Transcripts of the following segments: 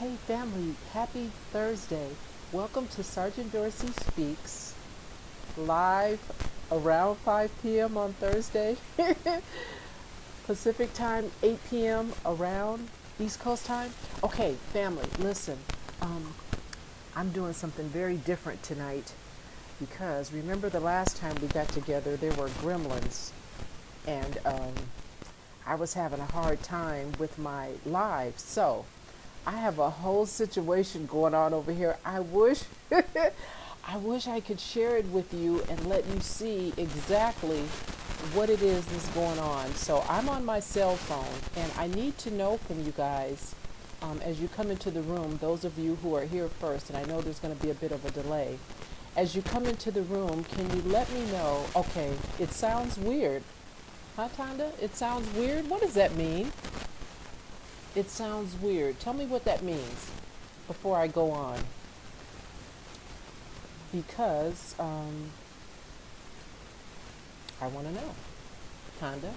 Hey family, happy Thursday. Welcome to Sergeant Dorsey Speaks, live around 5 p.m. on Thursday, Pacific time, 8 p.m. around East Coast time. Okay, family, listen, I'm doing something very different tonight because remember the last time we got together, there were gremlins, and I was having a hard time with my live. So I have a whole situation going on over here. I wish I wish I could share it with you and let you see exactly what it is that's going on. So I'm on my cell phone and I need to know from you guys as you come into the room, those of you who are here first, and I know there's going to be a bit of a delay. As you come into the room, can you let me know, okay, it sounds weird. Huh, Tonda? It sounds weird? What does that mean? It sounds weird. Tell me what that means before I go on. Because I want to know. Tonda?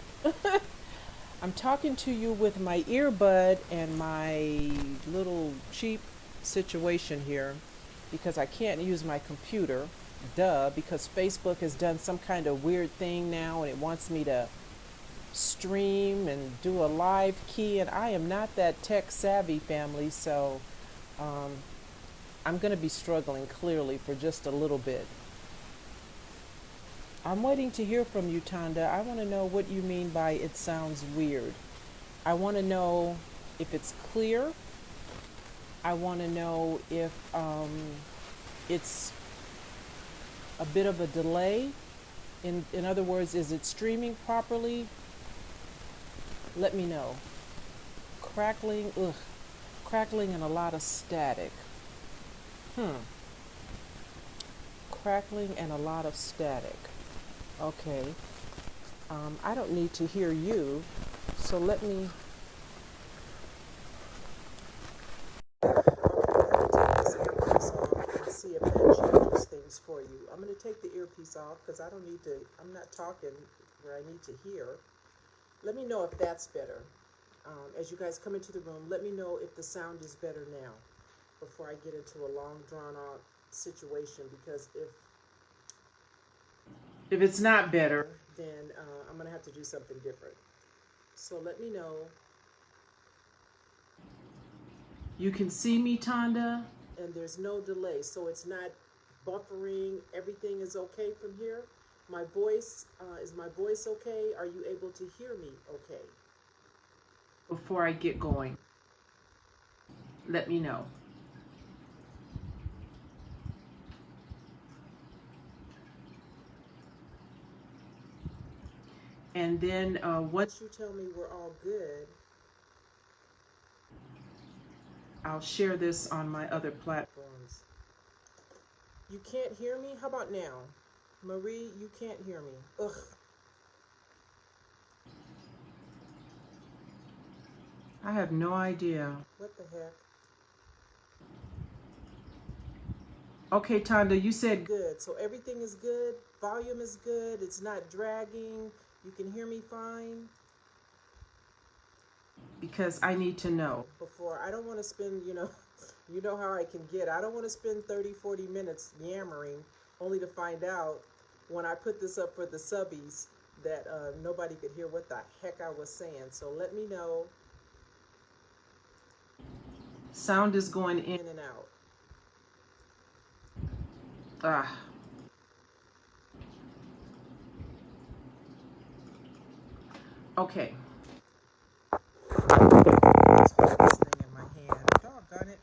I'm talking to you with my earbud and my little cheap situation here because I can't use my computer. Duh, because Facebook has done some kind of weird thing now and it wants me to stream and do a live key, and I am not that tech savvy, family, so I'm going to be struggling clearly for just a little bit. I'm waiting to hear from you, Tonda. I want to know what you mean by it sounds weird. I want to know if it's clear. I want to know if it's a bit of a delay. In other words, is it streaming properly? Let me know. Crackling and a lot of static. Crackling and a lot of static. Okay. I don't need to hear you, so let me. See if that changes things for you. I'm going to take the earpiece off because I don't need to. I'm not talking where I need to hear. Let me know if that's better. As you guys come into the room, let me know if the sound is better now before I get into a long, drawn-out situation, because if it's not better, then I'm going to have to do something different. So let me know. You can see me, Tonda, and there's no delay, so it's not buffering. Everything is okay from here. My voice, is my voice okay? Are you able to hear me okay? Before I get going, let me know. And then once you tell me we're all good, I'll share this on my other platforms. You can't hear me? How about now? Marie, you can't hear me. Ugh. I have no idea. What the heck? Okay, Tonda, you said good. So everything is good. Volume is good. It's not dragging. You can hear me fine. Because I need to know. Before, I don't want to spend, you know how I can get. I don't want to spend 30, 40 minutes yammering only to find out when I put this up for the subbies that nobody could hear what the heck I was saying. So let me know. Sound is going in and out. Okay. Let's put this thing in my hand. Doggone it.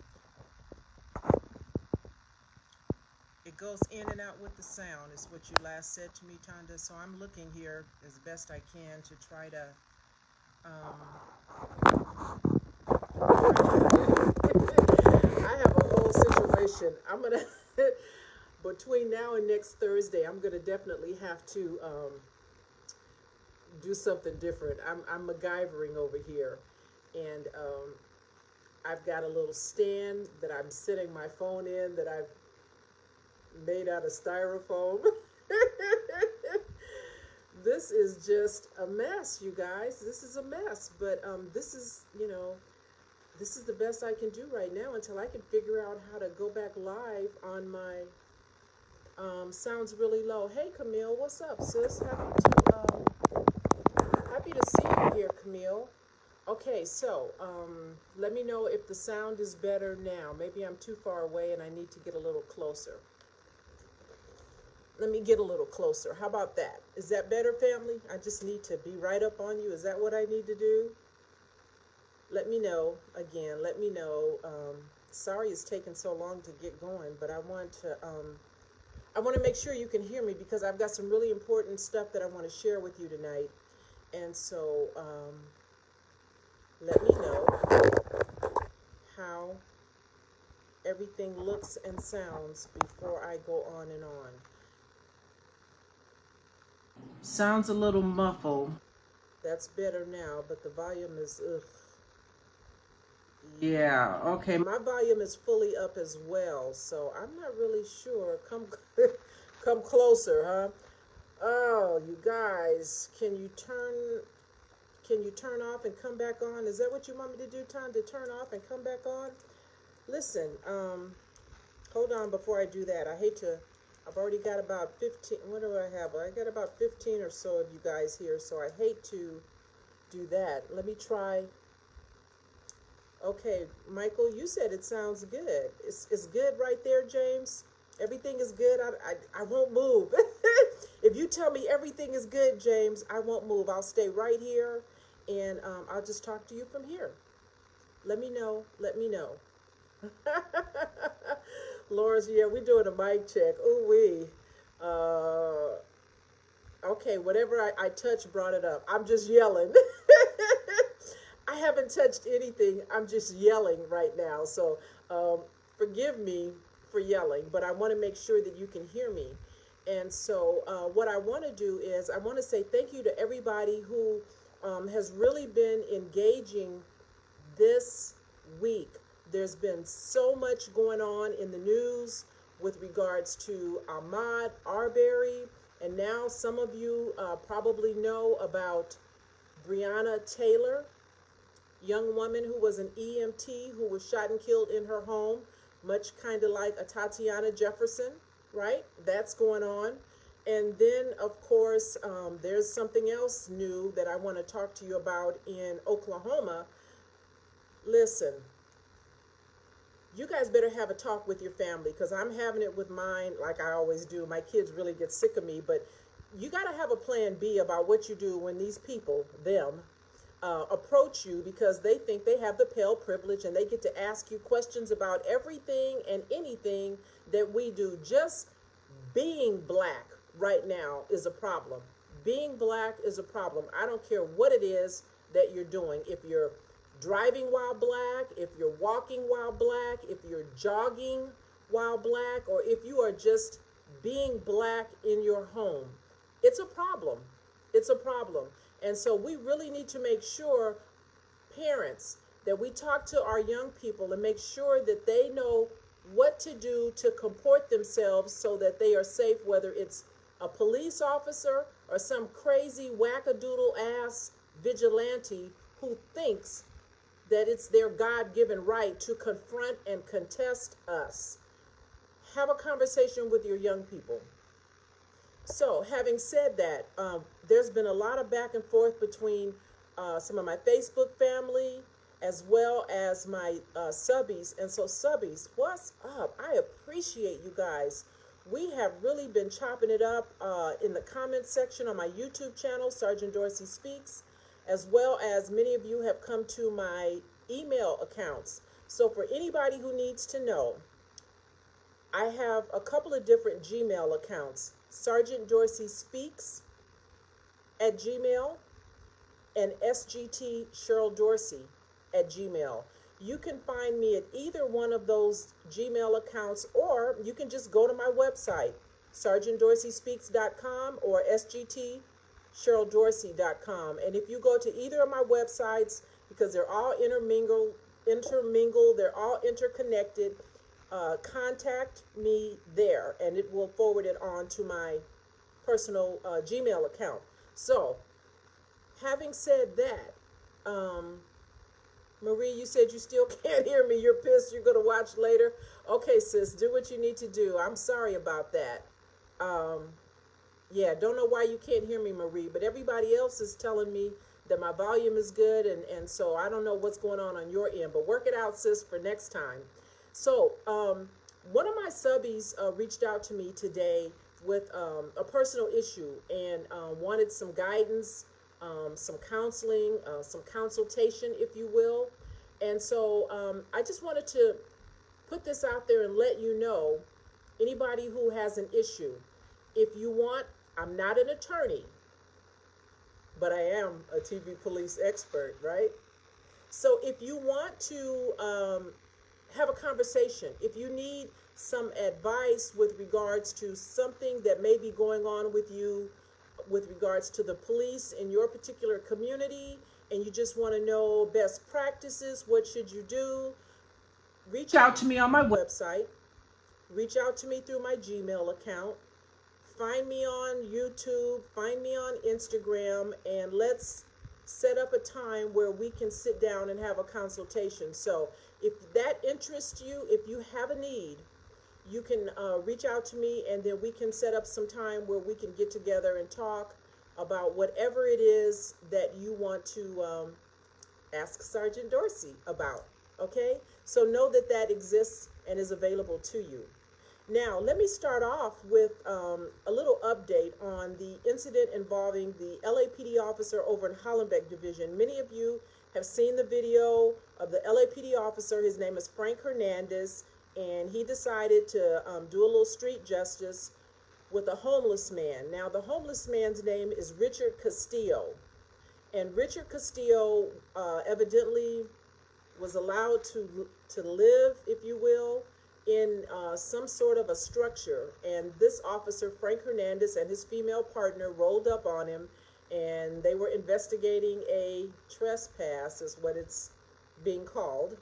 It goes in and out with the sound, is what you last said to me, Tonda. So I'm looking here as best I can to try to I have a whole situation. I'm gonna between now and next Thursday, I'm gonna definitely have to do something different. I'm MacGyvering over here, and I've got a little stand that I'm sitting my phone in that I've made out of styrofoam. This is just a mess, you guys. This is a mess, but this is, This is the best I can do right now until I can figure out how to go back live on my, sounds really low. Hey Camille, what's up, sis? Happy to see you here, Camille. Okay, so let me know if the sound is better now. Maybe I'm too far away and I need to get a little closer. Let me get a little closer. How about that? Is that better, family? I just need to be right up on you. Is that what I need to do? Let me know. Again, let me know. Sorry it's taken so long to get going, but I want to make sure you can hear me because I've got some really important stuff that I want to share with you tonight. And so let me know how everything looks and sounds before I go on and on. Sounds a little muffled. That's better now, but the volume is, ugh. Yeah, okay. My volume is fully up as well, so I'm not really sure. Come, come closer, huh? Oh, you guys, can you turn off and come back on? Is that what you want me to do, Tom? To turn off and come back on? Listen, hold on before I do that. I've already got about 15, what do I have? I got about 15 or so of you guys here, so I hate to do that. Let me try. Okay, Michael, you said it sounds good. It's good right there, James? Everything is good? I won't move. If you tell me everything is good, James, I won't move. I'll stay right here, and I'll just talk to you from here. Let me know. Let me know. Laura's, yeah, we're doing a mic check. Ooh wee. Okay, whatever I touched brought it up. I'm just yelling. I haven't touched anything. I'm just yelling right now. So forgive me for yelling, but I want to make sure that you can hear me. And so what I want to do is I want to say thank you to everybody who has really been engaging this week. There's been so much going on in the news with regards to Ahmaud Arbery, and now some of you probably know about Breonna Taylor, young woman who was an EMT who was shot and killed in her home, much kind of like a Tatiana Jefferson, right? That's going on. And then, of course, there's something else new that I want to talk to you about in Oklahoma. Listen, you guys better have a talk with your family because I'm having it with mine like I always do. My kids really get sick of me, but you got to have a plan B about what you do when these people, them, approach you because they think they have the pale privilege and they get to ask you questions about everything and anything that we do. Just being black right now is a problem. Being black is a problem. I don't care what it is that you're doing. If you're driving while black, if you're walking while black, if you're jogging while black, or if you are just being black in your home, it's a problem. It's a problem. And so we really need to make sure, parents, that we talk to our young people and make sure that they know what to do to comport themselves so that they are safe, whether it's a police officer or some crazy wackadoodle ass vigilante who thinks that it's their God-given right to confront and contest us. Have a conversation with your young people. So, having said that, there's been a lot of back and forth between some of my Facebook family as well as my subbies. And so, subbies, what's up? I appreciate you guys. We have really been chopping it up in the comments section on my YouTube channel, Sergeant Dorsey Speaks, as well as many of you have come to my email accounts. So for anybody who needs to know, I have a couple of different Gmail accounts, Sergeant Dorsey Speaks at Gmail and SGT Cheryl Dorsey at Gmail. You can find me at either one of those Gmail accounts, or you can just go to my website, sergeantdorseyspeaks.com or sgtCherylDorsey.com. And if you go to either of my websites, because they're all intermingled, they're all interconnected, contact me there, and it will forward it on to my personal Gmail account. So, having said that, Marie, you said you still can't hear me. You're pissed. You're going to watch later. Okay, sis, do what you need to do. I'm sorry about that. Um, yeah, don't know why you can't hear me, Marie, but everybody else is telling me that my volume is good, and so I don't know what's going on your end, but work it out, sis, for next time. So, one of my subbies reached out to me today with a personal issue and wanted some guidance, some counseling, some consultation, if you will. And so I just wanted to put this out there and let you know, anybody who has an issue, if you want, I'm not an attorney, but I am a TV police expert, right? So if you want to have a conversation, if you need some advice with regards to something that may be going on with you, with regards to the police in your particular community, and you just want to know best practices, what should you do, reach out to me on my website, reach out to me through my Gmail account, find me on YouTube, find me on Instagram, and let's set up a time where we can sit down and have a consultation. So if that interests you, if you have a need, you can reach out to me, and then we can set up some time where we can get together and talk about whatever it is that you want to ask Sergeant Dorsey about. Okay? So know that that exists and is available to you. Now, let me start off with a little update on the incident involving the LAPD officer over in Hollenbeck Division. Many of you have seen the video of the LAPD officer. His name is Frank Hernandez, and he decided to do a little street justice with a homeless man. Now, the homeless man's name is Richard Castillo, and Richard Castillo evidently was allowed to live, if you will, in some sort of a structure, and this officer, Frank Hernandez, and his female partner rolled up on him, and they were investigating a trespass, is what it's being called.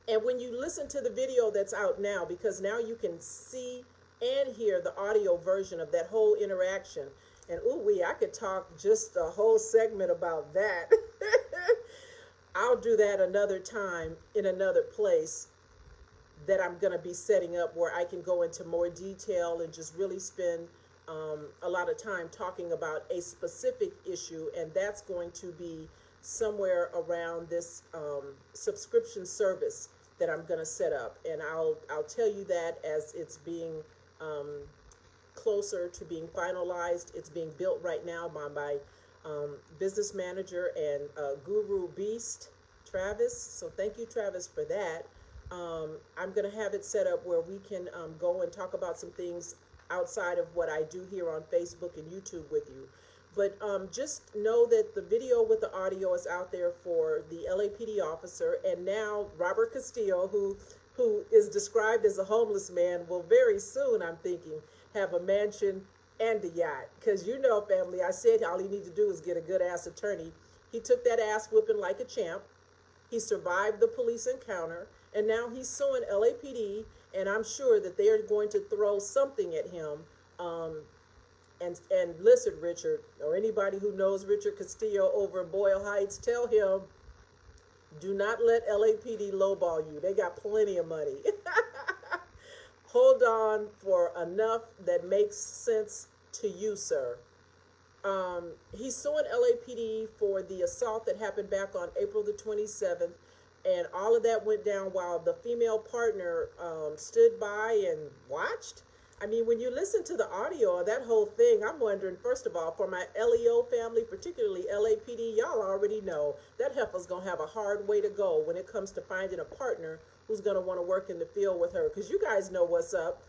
And when you listen to the video that's out now, because now you can see and hear the audio version of that whole interaction, and I could talk just a whole segment about that. I'll do that another time in another place that I'm going to be setting up, where I can go into more detail and just really spend a lot of time talking about a specific issue, and that's going to be somewhere around this subscription service that I'm going to set up, and I'll tell you that as it's being closer to being finalized. It's being built right now by my business manager and guru beast, Travis. So thank you, Travis, for that. I'm going to have it set up where we can go and talk about some things outside of what I do here on Facebook and YouTube with you. But just know that the video with the audio is out there for the LAPD officer, and now Robert Castillo, who is described as a homeless man, will very soon, I'm thinking, have a mansion and a yacht. Because family, I said all he needs to do is get a good-ass attorney. He took that ass whipping like a champ. He survived the police encounter, and now he's suing LAPD, and I'm sure that they are going to throw something at him. And listen, Richard, or anybody who knows Richard Castillo over in Boyle Heights, tell him, do not let LAPD lowball you. They got plenty of money. Hold on for enough that makes sense to you, sir. He's suing LAPD for the assault that happened back on April the 27th. And all of that went down while the female partner stood by and watched. I mean, when you listen to the audio of that whole thing, I'm wondering, first of all, for my LEO family, particularly LAPD, y'all already know that heifer's going to have a hard way to go when it comes to finding a partner who's going to want to work in the field with her. Because you guys know what's up,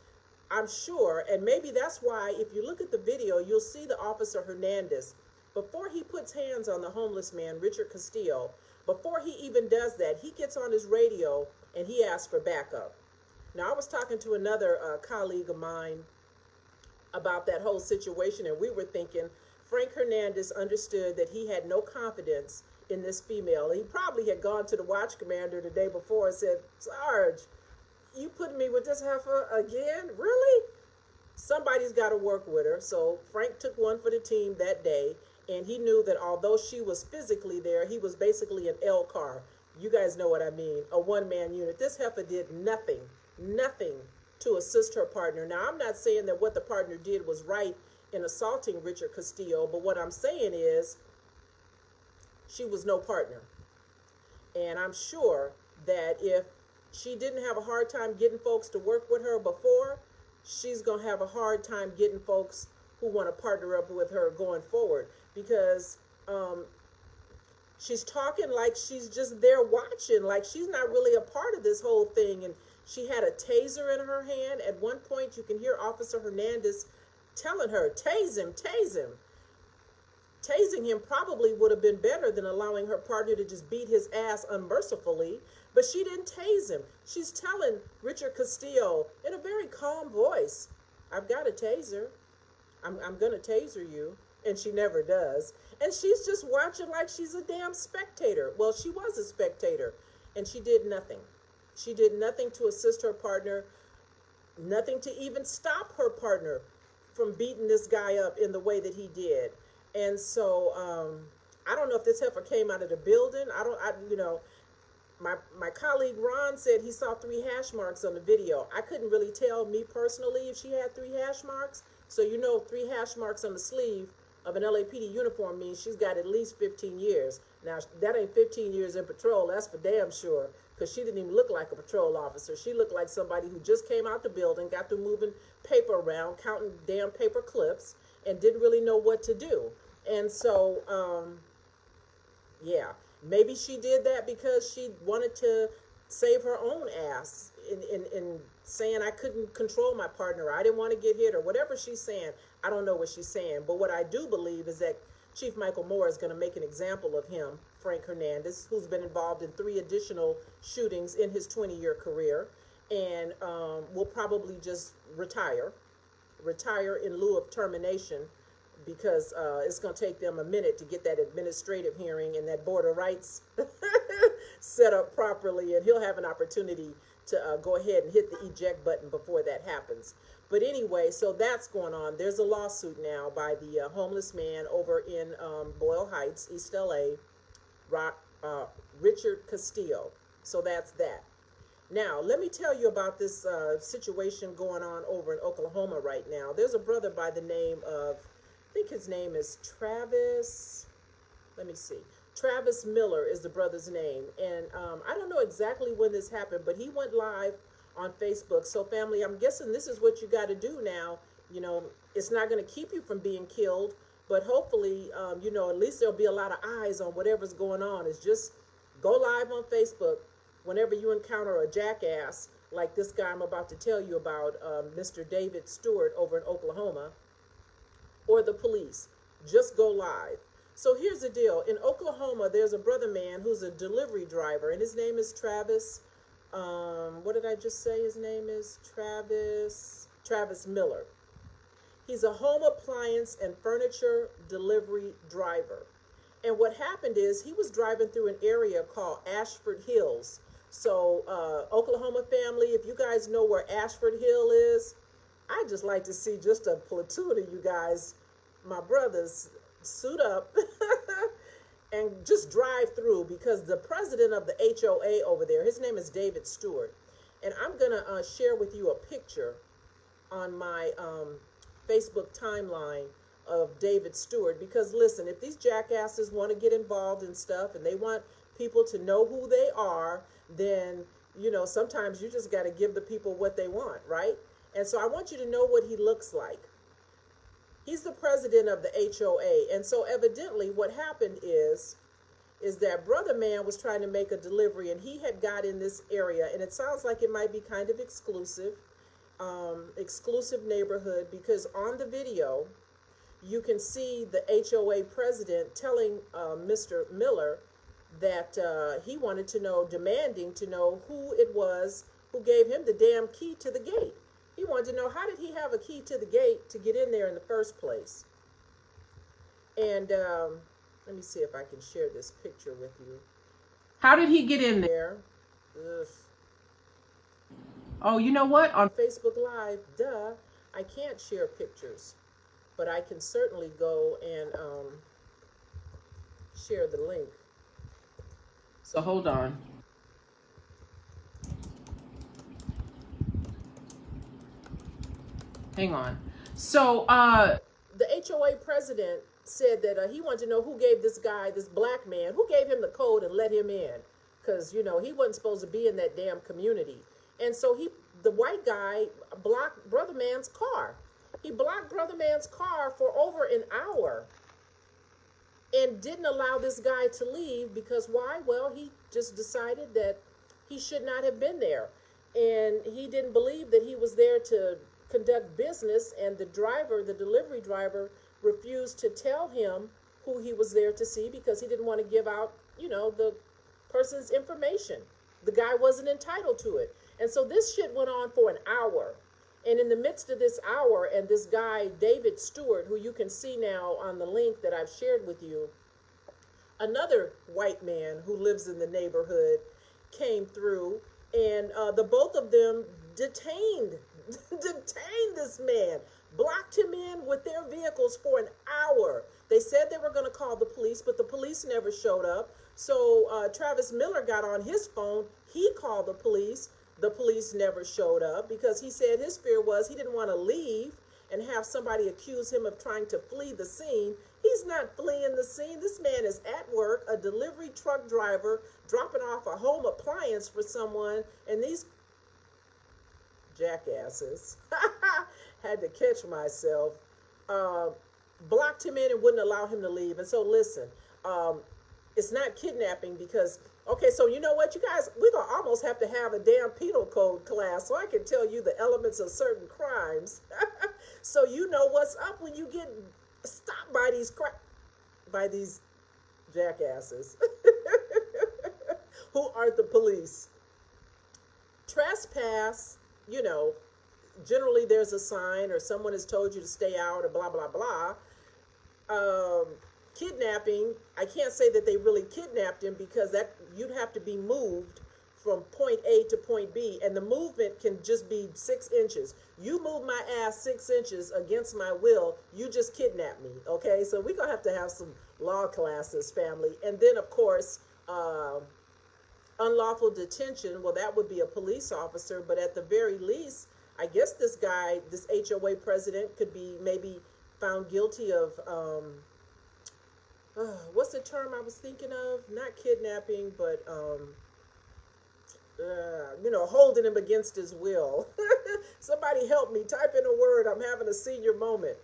I'm sure. And maybe that's why, if you look at the video, you'll see the officer Hernandez. Before he puts hands on the homeless man, Richard Castillo, before he even does that, he gets on his radio and he asks for backup. Now, I was talking to another colleague of mine about that whole situation, and we were thinking Frank Hernandez understood that he had no confidence in this female. He probably had gone to the watch commander the day before and said, Sarge, you putting me with this heifer again? Really? Somebody's got to work with her. So Frank took one for the team that day, and he knew that although she was physically there, he was basically an L car. You guys know what I mean. A one-man unit. This heifer did nothing to assist her partner. Now, I'm not saying that what the partner did was right in assaulting Richard Castillo, but what I'm saying is she was no partner. And I'm sure that if she didn't have a hard time getting folks to work with her before, she's going to have a hard time getting folks who want to partner up with her going forward, because she's talking like she's just there watching, like she's not really a part of this whole thing. And she had a taser in her hand. At one point, you can hear Officer Hernandez telling her, tase him, tase him. Tasing him probably would have been better than allowing her partner to just beat his ass unmercifully, but she didn't tase him. She's telling Richard Castillo in a very calm voice, I've got a taser. I'm going to taser you. And she never does. And she's just watching like she's a damn spectator. Well, she was a spectator, and she did nothing. She did nothing to assist her partner, nothing to even stop her partner from beating this guy up in the way that he did. And so I don't know if this heifer came out of the building. My colleague Ron said he saw 3 hash marks on the video. I couldn't really tell, me personally, if she had 3 hash marks. So 3 hash marks on the sleeve of an LAPD uniform means she's got at least 15 years. Now, that ain't 15 years in patrol, that's for damn sure, because she didn't even look like a patrol officer. She looked like somebody who just came out the building, got through moving paper around, counting damn paper clips, and didn't really know what to do. And so, yeah, maybe she did that because she wanted to save her own ass in saying I couldn't control my partner, I didn't want to get hit, or whatever she's saying. I don't know what she's saying, but what I do believe is that Chief Michael Moore is going to make an example of him, Frank Hernandez, who's been involved in 3 additional shootings in his 20-year career, and will probably just retire in lieu of termination, because it's going to take them a minute to get that administrative hearing and that border rights set up properly, and he'll have an opportunity to go ahead and hit the eject button before that happens. But anyway, so that's going on. There's a lawsuit now by the homeless man over in Boyle Heights, East LA, Richard Castillo. So that's that. Now, let me tell you about this situation going on over in Oklahoma right now. There's a brother by the name of, I think his name is Travis, let me see. Travis Miller is the brother's name. And I don't know exactly when this happened, but he went live on Facebook. So family, I'm guessing this is what you got to do now. It's not going to keep you from being killed, but hopefully, at least there'll be a lot of eyes on whatever's going on. It's just go live on Facebook whenever you encounter a jackass like this guy I'm about to tell you about, Mr. David Stewart over in Oklahoma, or the police. Just go live. So here's the deal. In Oklahoma, there's a brother man who's a delivery driver, and his name is Travis. What did I just say his name is? Travis Miller. He's a home appliance and furniture delivery driver. And what happened is he was driving through an area called Ashford Hills. So Oklahoma family, if you guys know where Ashford Hill is, I'd just like to see just a platoon of you guys, my brothers, suit up and just drive through, because the president of the HOA over there, his name is David Stewart. And I'm going to share with you a picture on my Facebook timeline of David Stewart, because listen, if these jackasses want to get involved in stuff and they want people to know who they are, then, sometimes you just got to give the people what they want, right? And so I want you to know what he looks like. He's the president of the HOA. And so evidently what happened is that brother man was trying to make a delivery, and he had got in this area, and it sounds like it might be kind of exclusive neighborhood, because on the video, you can see the HOA president telling Mr. Miller that he wanted to know, demanding to know who it was who gave him the damn key to the gate. He wanted to know, how did he have a key to the gate to get in there in the first place? And let me see if I can share this picture with you. How did he get in there? Ugh. Oh, you know what? On Facebook Live, I can't share pictures, but I can certainly go and share the link. So hold on. Hang on. So the HOA president said that he wanted to know who gave this guy, this black man, who gave him the code and let him in, because he wasn't supposed to be in that damn community. And so the white guy, blocked brother man's car. He blocked brother man's car for over an hour and didn't allow this guy to leave because why? Well, he just decided that he should not have been there. And he didn't believe that he was there to conduct business, and the delivery driver, refused to tell him who he was there to see because he didn't want to give out, the person's information. The guy wasn't entitled to it. And so this shit went on for an hour. And in the midst of this hour, and this guy, David Stewart, who you can see now on the link that I've shared with you, another white man who lives in the neighborhood came through, and the both of them detained this man, blocked him in with their vehicles for an hour. They said they were going to call the police, but the police never showed up. So Travis Miller got on his phone. He called the police. The police never showed up because he said his fear was he didn't want to leave and have somebody accuse him of trying to flee the scene. He's not fleeing the scene. This man is at work, a delivery truck driver, dropping off a home appliance for someone, and these jackasses, had to catch myself, blocked him in and wouldn't allow him to leave. And so listen, it's not kidnapping because, okay, so you know what, you guys, we're going to almost have to have a damn penal code class so I can tell you the elements of certain crimes so you know what's up when you get stopped by these jackasses who aren't the police. Trespass, generally there's a sign or someone has told you to stay out or blah, blah, blah. Kidnapping, I can't say that they really kidnapped him because that you'd have to be moved from point A to point B, and the movement can just be 6 inches. You move my ass 6 inches against my will, you just kidnap me, okay? So we're going to have some law classes, family. And then, of course, unlawful detention, well, that would be a police officer, but at the very least, I guess this guy, this HOA president, could be maybe found guilty of, what's the term I was thinking of? Not kidnapping, but, holding him against his will. Somebody help me, type in a word, I'm having a senior moment.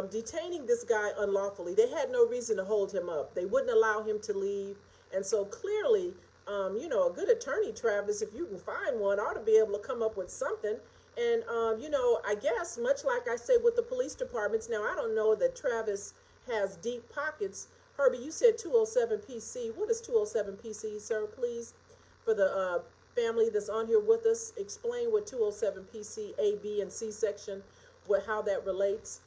Detaining this guy unlawfully, they had no reason to hold him up. They wouldn't allow him to leave, and so clearly, a good attorney, Travis, if you can find one, ought to be able to come up with something. And, I guess, much like I say with the police departments, now I don't know that Travis has deep pockets. Herbie, you said 207 PC. What is 207 PC, sir, please? For the family that's on here with us, explain what 207 PC, A, B, and C section, how that relates.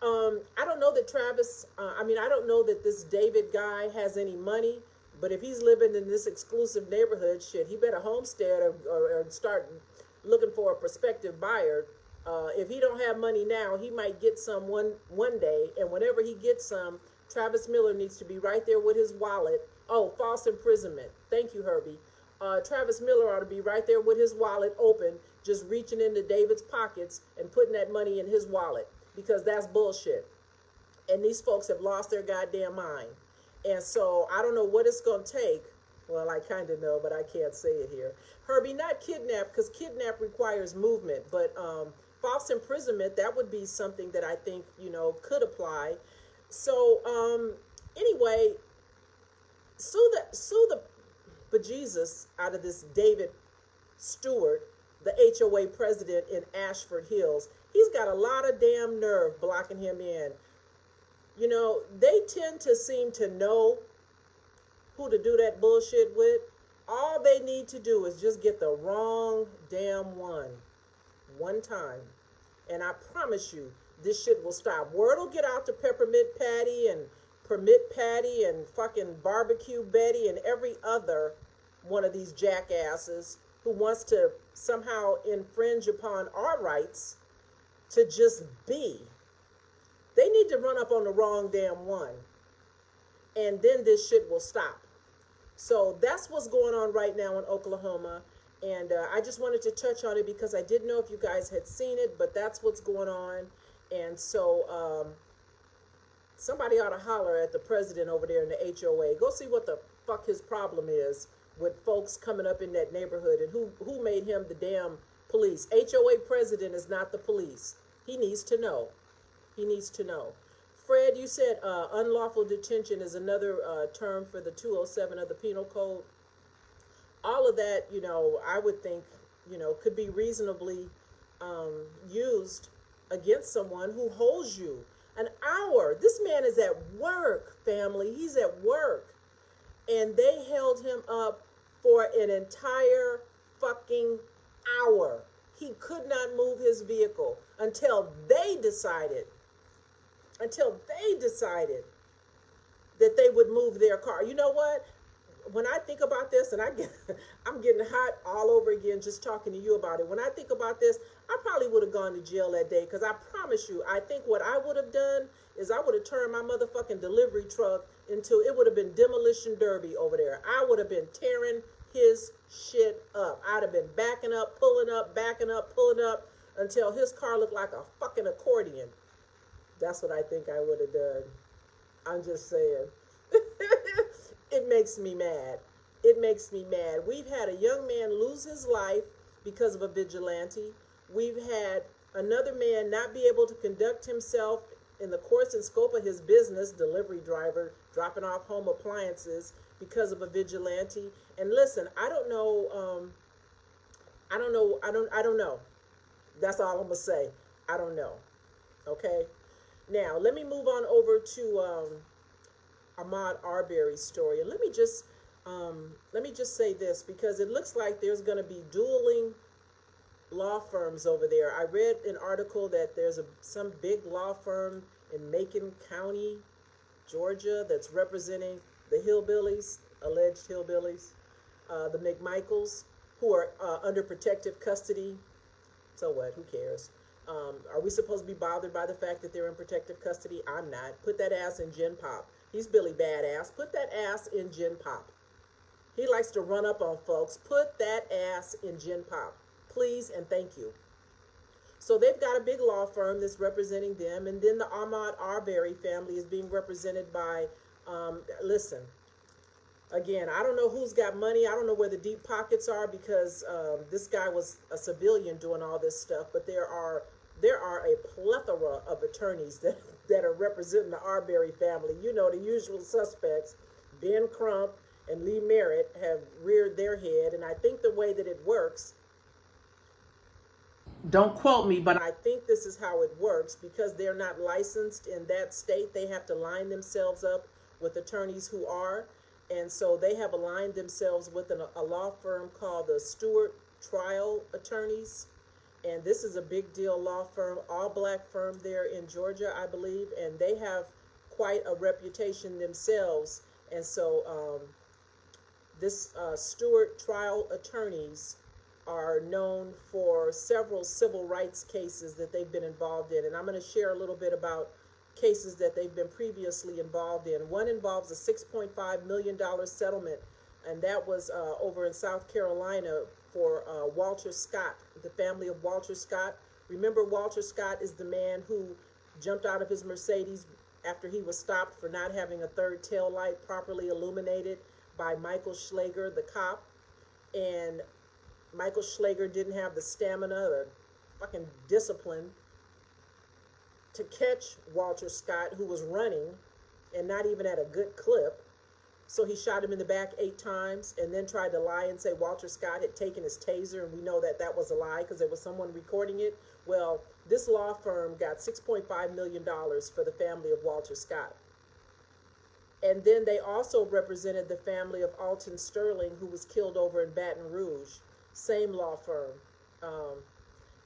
I don't know that Travis, I don't know that this David guy has any money, but if he's living in this exclusive neighborhood, shit, he better homestead or start looking for a prospective buyer. If he don't have money now, he might get some one day, and whenever he gets some, Travis Miller needs to be right there with his wallet. Oh, false imprisonment. Thank you, Herbie. Travis Miller ought to be right there with his wallet open, just reaching into David's pockets and putting that money in his wallet, because that's bullshit. And these folks have lost their goddamn mind. And so I don't know what it's going to take. Well, I kind of know, but I can't say it here. Herbie, not kidnap, because kidnap requires movement, but false imprisonment, that would be something that I think, could apply. So anyway, sue the bejesus out of this David Stewart, the HOA president in Ashford Hills. He's got a lot of damn nerve blocking him in. They tend to seem to know who to do that bullshit with. All they need to do is just get the wrong damn one time. And I promise you, this shit will stop. Word will get out to Peppermint Patty and Permit Patty and fucking Barbecue Betty and every other one of these jackasses who wants to somehow infringe upon our rights to just be. They need to run up on the wrong damn one. And then this shit will stop. So that's what's going on right now in Oklahoma. And I just wanted to touch on it because I didn't know if you guys had seen it, but that's what's going on. And so somebody ought to holler at the president over there in the HOA. Go see what the fuck his problem is with folks coming up in that neighborhood and who made him the damn police. HOA president is not the police. He needs to know. He needs to know. Fred, you said unlawful detention is another term for the 207 of the Penal Code. All of that, you know, I would think, you know, could be reasonably used against someone who holds you an hour. This man is at work, family. He's at work. And they held him up for an entire fucking hour. He could not move his vehicle until they decided that they would move their car. You know what? When I think about this, and I'm getting hot all over again just talking to you about it. When I think about this, I probably would have gone to jail that day, because I promise you, I think what I would have done is I would have turned my motherfucking delivery truck into, it would have been demolition derby over there. I would have been tearing his shit up. I'd have been backing up, pulling up, backing up, pulling up until his car looked like a fucking accordion. That's what I think I would have done. I'm just saying. It makes me mad. It makes me mad. We've had a young man lose his life because of a vigilante. We've had another man not be able to conduct himself in the course and scope of his business, delivery driver, dropping off home appliances, because of a vigilante. And listen, I don't know. I don't know. That's all I'm gonna say. I don't know. Okay. Now let me move on over to Ahmaud Arbery's story, and let me just say this, because it looks like there's going to be dueling law firms over there. I read an article that there's some big law firm in Macon County, Georgia, that's representing the hillbillies, alleged hillbillies, the McMichaels, who are under protective custody. So what? Who cares? Are we supposed to be bothered by the fact that they're in protective custody? I'm not. Put that ass in Gen Pop. He's Billy Badass. Put that ass in Gen Pop. He likes to run up on folks. Put that ass in Gen Pop. Please and thank you. So they've got a big law firm that's representing them. And then the Ahmaud Arbery family is being represented by, listen, again, I don't know who's got money. I don't know where the deep pockets are, because this guy was a civilian doing all this stuff. But there are a plethora of attorneys that are representing the Arbery family. You know, the usual suspects, Ben Crump and Lee Merritt, have reared their head. And I think the way that it works, don't quote me, but I think this is how it works, because they're not licensed in that state. They have to line themselves up with attorneys who are. And so they have aligned themselves with a law firm called the Stewart Trial Attorneys. And this is a big deal law firm, all black firm there in Georgia, I believe. And they have quite a reputation themselves. And so this Stewart Trial Attorneys are known for several civil rights cases that they've been involved in. And I'm going to share a little bit about cases that they've been previously involved in. One involves a $6.5 million settlement, and that was over in South Carolina for Walter Scott, the family of Walter Scott. Remember, Walter Scott is the man who jumped out of his Mercedes after he was stopped for not having a third tail light properly illuminated by Michael Schlager, the cop. And Michael Schlager didn't have the stamina or fucking discipline to catch Walter Scott, who was running and not even at a good clip. So he shot him in the back 8 times and then tried to lie and say Walter Scott had taken his taser, and we know that that was a lie because there was someone recording it. Well, this law firm got $6.5 million for the family of Walter Scott. And then they also represented the family of Alton Sterling, who was killed over in Baton Rouge. Same law firm.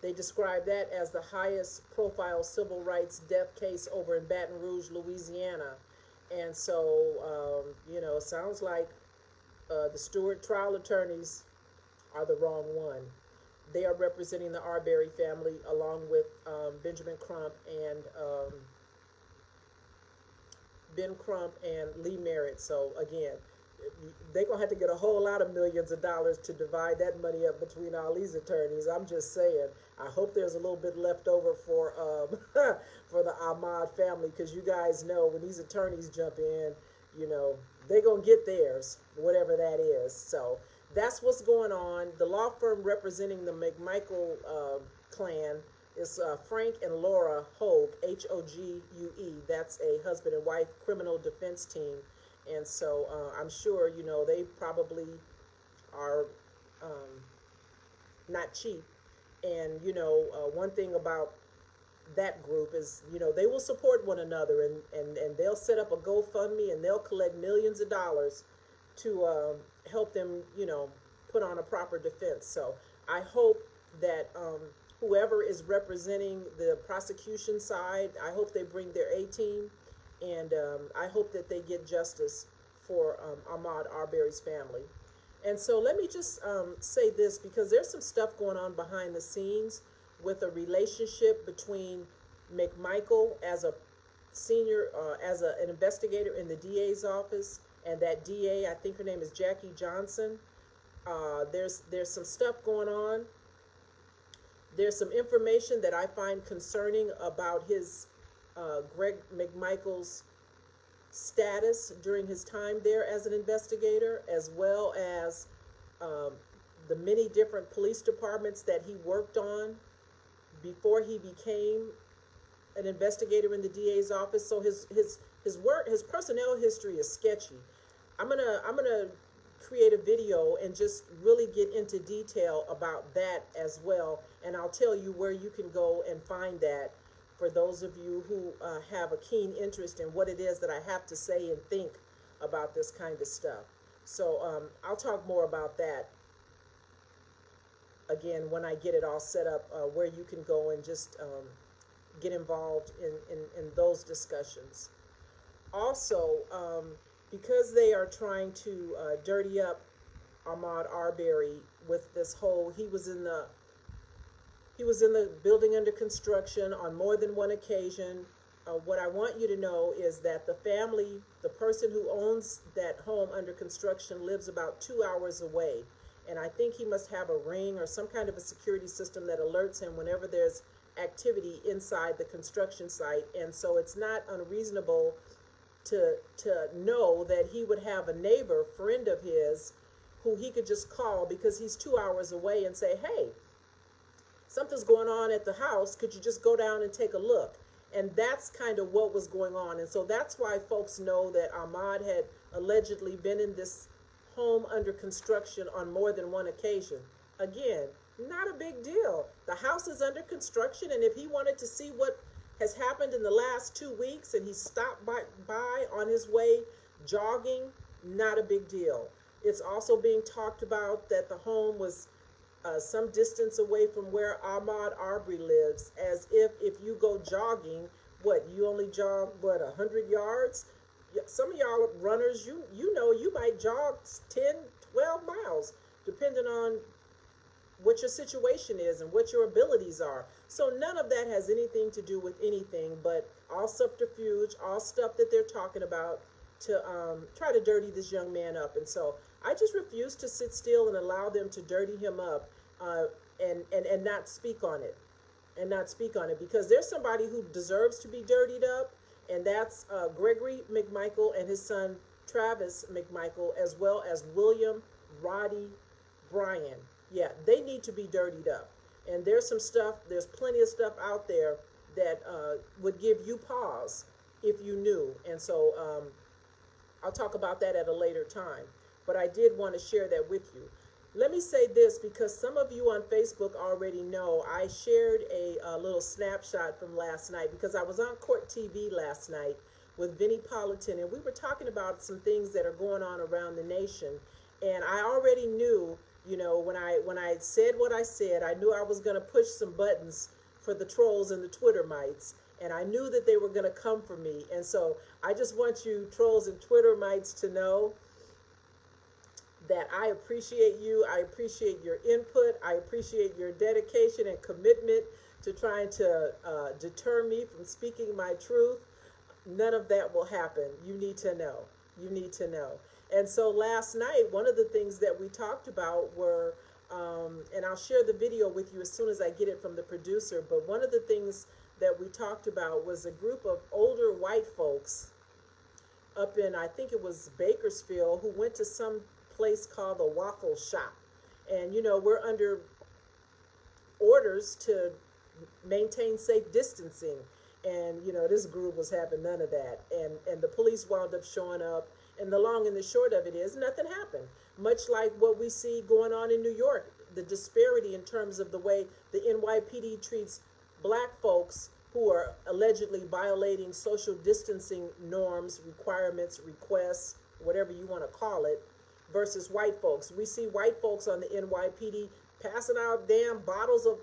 They described that as the highest profile civil rights death case over in Baton Rouge, Louisiana. And so, you know, it sounds like the Stewart trial attorneys are the wrong one. They are representing the Arbery family along with Benjamin Crump and Ben Crump and Lee Merritt. So again, they're going to have to get a whole lot of millions of dollars to divide that money up between all these attorneys. I'm just saying. I hope there's a little bit left over for for the Ahmaud family, because you guys know when these attorneys jump in, you know, they're going to get theirs, whatever that is. So that's what's going on. The law firm representing the McMichael clan is Frank and Laura Hogue, Hogue. That's a husband and wife criminal defense team. And so I'm sure, you know, they probably are not cheap. And, you know, one thing about that group is, you know, they will support one another, and they'll set up a GoFundMe, and they'll collect millions of dollars to help them, you know, put on a proper defense. So I hope that whoever is representing the prosecution side, I hope they bring their A team, and I hope that they get justice for Ahmaud Arbery's family. And so let me just say this, because there's some stuff going on behind the scenes with a relationship between McMichael as a senior, an investigator in the DA's office, and that DA, I think her name is Jackie Johnson. There's some stuff going on. There's some information that I find concerning about his Greg McMichael's status during his time there as an investigator, as well as the many different police departments that he worked on before he became an investigator in the DA's office. So his work, his personnel history is sketchy. I'm gonna create a video and just really get into detail about that as well, and I'll tell you where you can go and find that for those of you who have a keen interest in what it is that I have to say and think about this kind of stuff. So I'll talk more about that again when I get it all set up, where you can go and just get involved in those discussions. Also, because they are trying to dirty up Ahmaud Arbery with this whole, he was in the building under construction on more than one occasion. What I want you to know is that the family, the person who owns that home under construction, lives about 2 hours away. And I think he must have a ring or some kind of a security system that alerts him whenever there's activity inside the construction site. And so it's not unreasonable to know that he would have a neighbor, friend of his, who he could just call because he's 2 hours away and say, hey, something's going on at the house. Could you just go down and take a look? And that's kind of what was going on. And so that's why folks know that Ahmaud had allegedly been in this home under construction on more than one occasion. Again, not a big deal. The house is under construction, and if he wanted to see what has happened in the last 2 weeks and he stopped by on his way jogging, not a big deal. It's also being talked about that the home was some distance away from where Ahmaud Arbery lives, as if you go jogging, you only jog, 100 yards? Some of y'all runners, you know, you might jog 10, 12 miles, depending on what your situation is and what your abilities are. So none of that has anything to do with anything, but all subterfuge, all stuff that they're talking about to try to dirty this young man up. And so I just refuse to sit still and allow them to dirty him up and not speak on it. And not speak on it, because there's somebody who deserves to be dirtied up, and that's Gregory McMichael and his son Travis McMichael, as well as William Roddy Bryan. Yeah, they need to be dirtied up. And there's plenty of stuff out there that would give you pause if you knew. And so I'll talk about that at a later time. But I did want to share that with you. Let me say this, because some of you on Facebook already know, I shared a little snapshot from last night, because I was on Court TV last night with Vinnie Politan, and we were talking about some things that are going on around the nation. And I already knew, you know, when I said what I said, I knew I was going to push some buttons for the trolls and the Twittermites, and I knew that they were going to come for me. And so I just want you trolls and Twittermites to know that I appreciate you. I appreciate your input. I appreciate your dedication and commitment to trying to deter me from speaking my truth. None of that will happen. You need to know. You need to know. And so last night, one of the things that we talked about were, and I'll share the video with you as soon as I get it from the producer, but one of the things that we talked about was a group of older white folks up in, I think it was Bakersfield, who went to some place called the Waffle Shop. And, you know, we're under orders to maintain safe distancing. And, you know, this group was having none of that. And the police wound up showing up. And the long and the short of it is nothing happened. Much like what we see going on in New York, the disparity in terms of the way the NYPD treats black folks who are allegedly violating social distancing norms, requirements, requests, whatever you want to call it, versus white folks. We see white folks on the NYPD passing out damn bottles of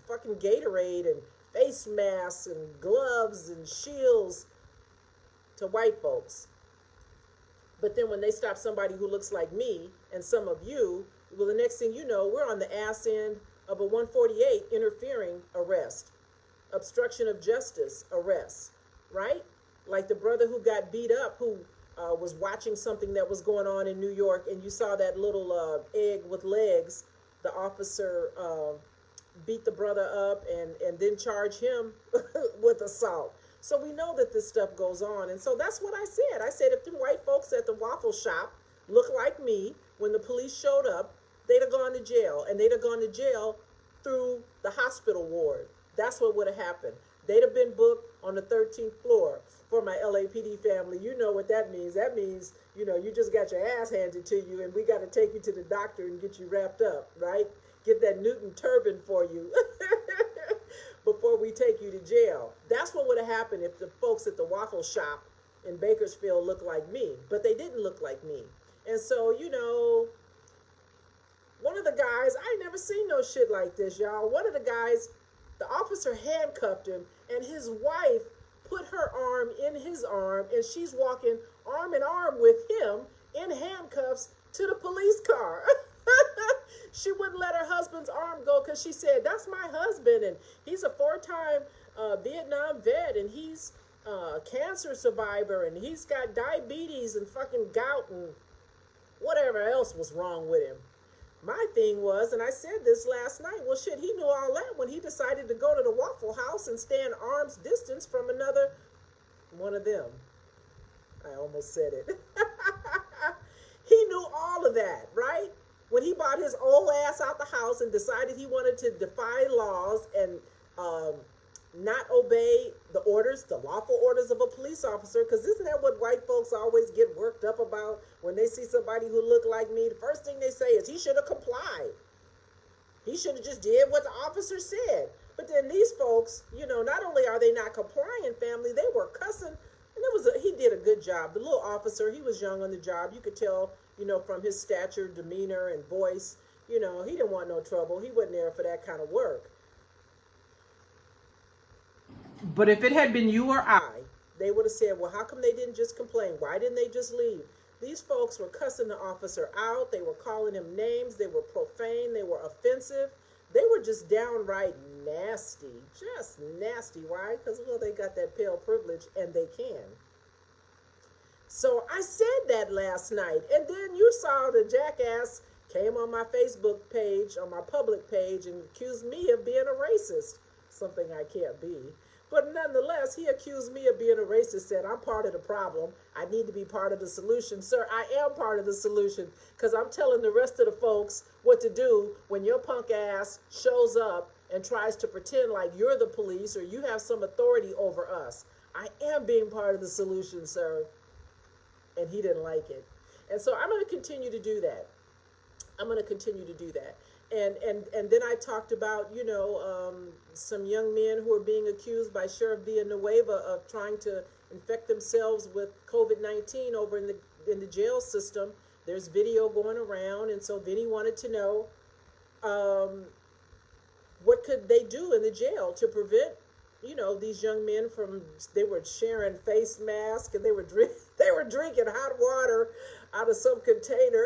fucking Gatorade and face masks and gloves and shields to white folks. But then when they stop somebody who looks like me and some of you, well, the next thing you know, we're on the ass end of a 148 interfering arrest, obstruction of justice arrest, right? Like the brother who got beat up, who was watching something that was going on in New York, and you saw that little egg with legs. The officer beat the brother up and then charge him with assault. So we know that this stuff goes on. And so that's what I said. I said, if the white folks at the waffle shop look like me, when the police showed up, they'd have gone to jail. And they'd have gone to jail through the hospital ward. That's what would have happened. They'd have been booked on the 13th floor. For my LAPD family, you know what that means. That means, you know, you just got your ass handed to you and we got to take you to the doctor and get you wrapped up, right? Get that Newton turban for you before we take you to jail. That's what would have happened if the folks at the waffle shop in Bakersfield looked like me, but they didn't look like me. And so, you know, one of the guys, I ain't never seen no shit like this, y'all. One of the guys, the officer handcuffed him and his wife put her arm in his arm, and she's walking arm in arm with him in handcuffs to the police car. She wouldn't let her husband's arm go because she said, that's my husband, and he's a 4-time Vietnam vet, and he's a cancer survivor, and he's got diabetes and fucking gout and whatever else was wrong with him. My thing was, and I said this last night, well, shit, he knew all that when he decided to go to the Waffle House and stand arm's distance from another one of them. I almost said it. He knew all of that, right? When he bought his old ass out the house and decided he wanted to defy laws and not obey the orders, the lawful orders of a police officer, because isn't that what white folks always get worked up about when they see somebody who look like me? The first thing they say is, he should have complied. He should have just did what the officer said. But then these folks, you know, not only are they not complying, family, they were cussing. And he did a good job. The little officer, he was young on the job. You could tell, you know, from his stature, demeanor, and voice, you know, he didn't want no trouble. He wasn't there for that kind of work. But if it had been you or I, they would have said, well, how come they didn't just complain? Why didn't they just leave? These folks were cussing the officer out. They were calling him names. They were profane. They were offensive. They were just downright nasty. Just nasty. Why? Because, well, they got that pale privilege, and they can. So I said that last night. And then you saw the jackass came on my Facebook page, on my public page, and accused me of being a racist. Something I can't be. But nonetheless, he accused me of being a racist, said I'm part of the problem. I need to be part of the solution. Sir, I am part of the solution because I'm telling the rest of the folks what to do when your punk ass shows up and tries to pretend like you're the police or you have some authority over us. I am being part of the solution, sir. And he didn't like it. And so I'm going to continue to do that. I'm going to continue to do that. And then I talked about, you know, some young men who are being accused by Sheriff Villanueva of trying to infect themselves with COVID-19 over in the jail system. There's video going around, and so Vinny wanted to know what could they do in the jail to prevent, you know, these young men from, they were sharing face masks and they were drinking hot water out of some container,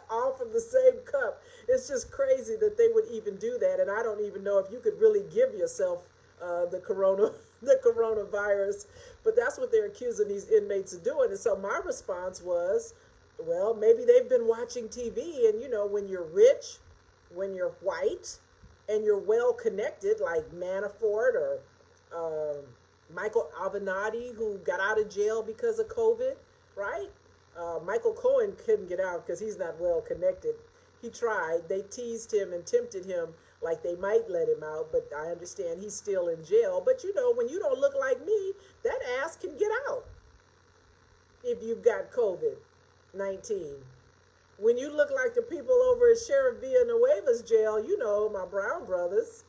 all from the same cup. It's just crazy that they would even do that, and I don't even know if you could really give yourself the coronavirus, but that's what they're accusing these inmates of doing. And so my response was, Well, maybe they've been watching TV, and when you're rich, when you're white, and you're well connected, like Manafort or um, Michael Avenatti, who got out of jail because of COVID, right? Michael Cohen couldn't get out because he's not well connected. He tried. They teased him and tempted him like they might let him out, but I understand he's still in jail. But when you don't look like me, that ass can get out if you've got COVID 19. When you look like the people over at Sheriff Villanueva's jail, my brown brothers,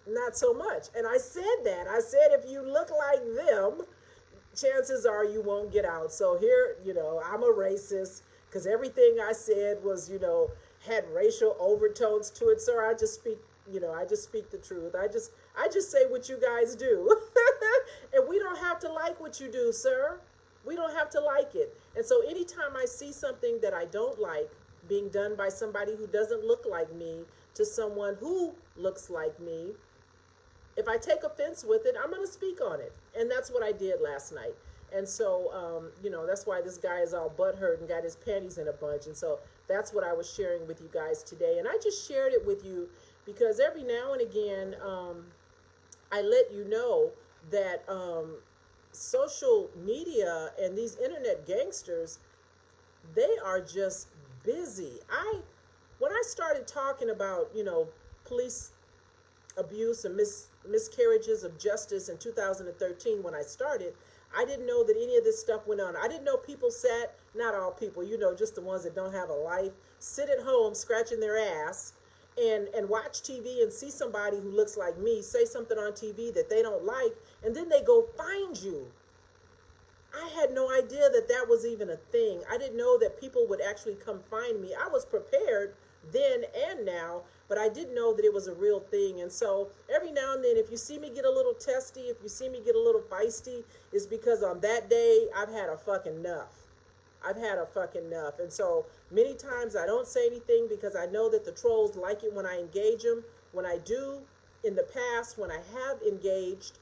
not so much. And I said that. I said if you look like them, chances are you won't get out. So here, I'm a racist because everything I said was, had racial overtones to it. Sir, I just speak, I just speak the truth. I just say what you guys do. And we don't have to like what you do, sir. We don't have to like it. And so anytime I see something that I don't like being done by somebody who doesn't look like me to someone who looks like me, if I take offense with it, I'm going to speak on it. And that's what I did last night. And so, that's why this guy is all butthurt and got his panties in a bunch. And so that's what I was sharing with you guys today. And I just shared it with you because every now and again, I let you know that social media and these internet gangsters, they are just busy. When I started talking about, police abuse and miscarriages of justice in 2013, when I started, I didn't know that any of this stuff went on. I didn't know people sat, not all people, just the ones that don't have a life, sit at home scratching their ass and watch TV and see somebody who looks like me say something on TV that they don't like, and then they go find you. I had no idea that that was even a thing. I didn't know that people would actually come find me. I was prepared then and now, but I didn't know that it was a real thing. And so every now and then, if you see me get a little testy, if you see me get a little feisty, it's because on that day, I've had a fucking enough. I've had a fucking enough. And so many times I don't say anything because I know that the trolls like it when I engage them. When I do, in the past, when I have engaged,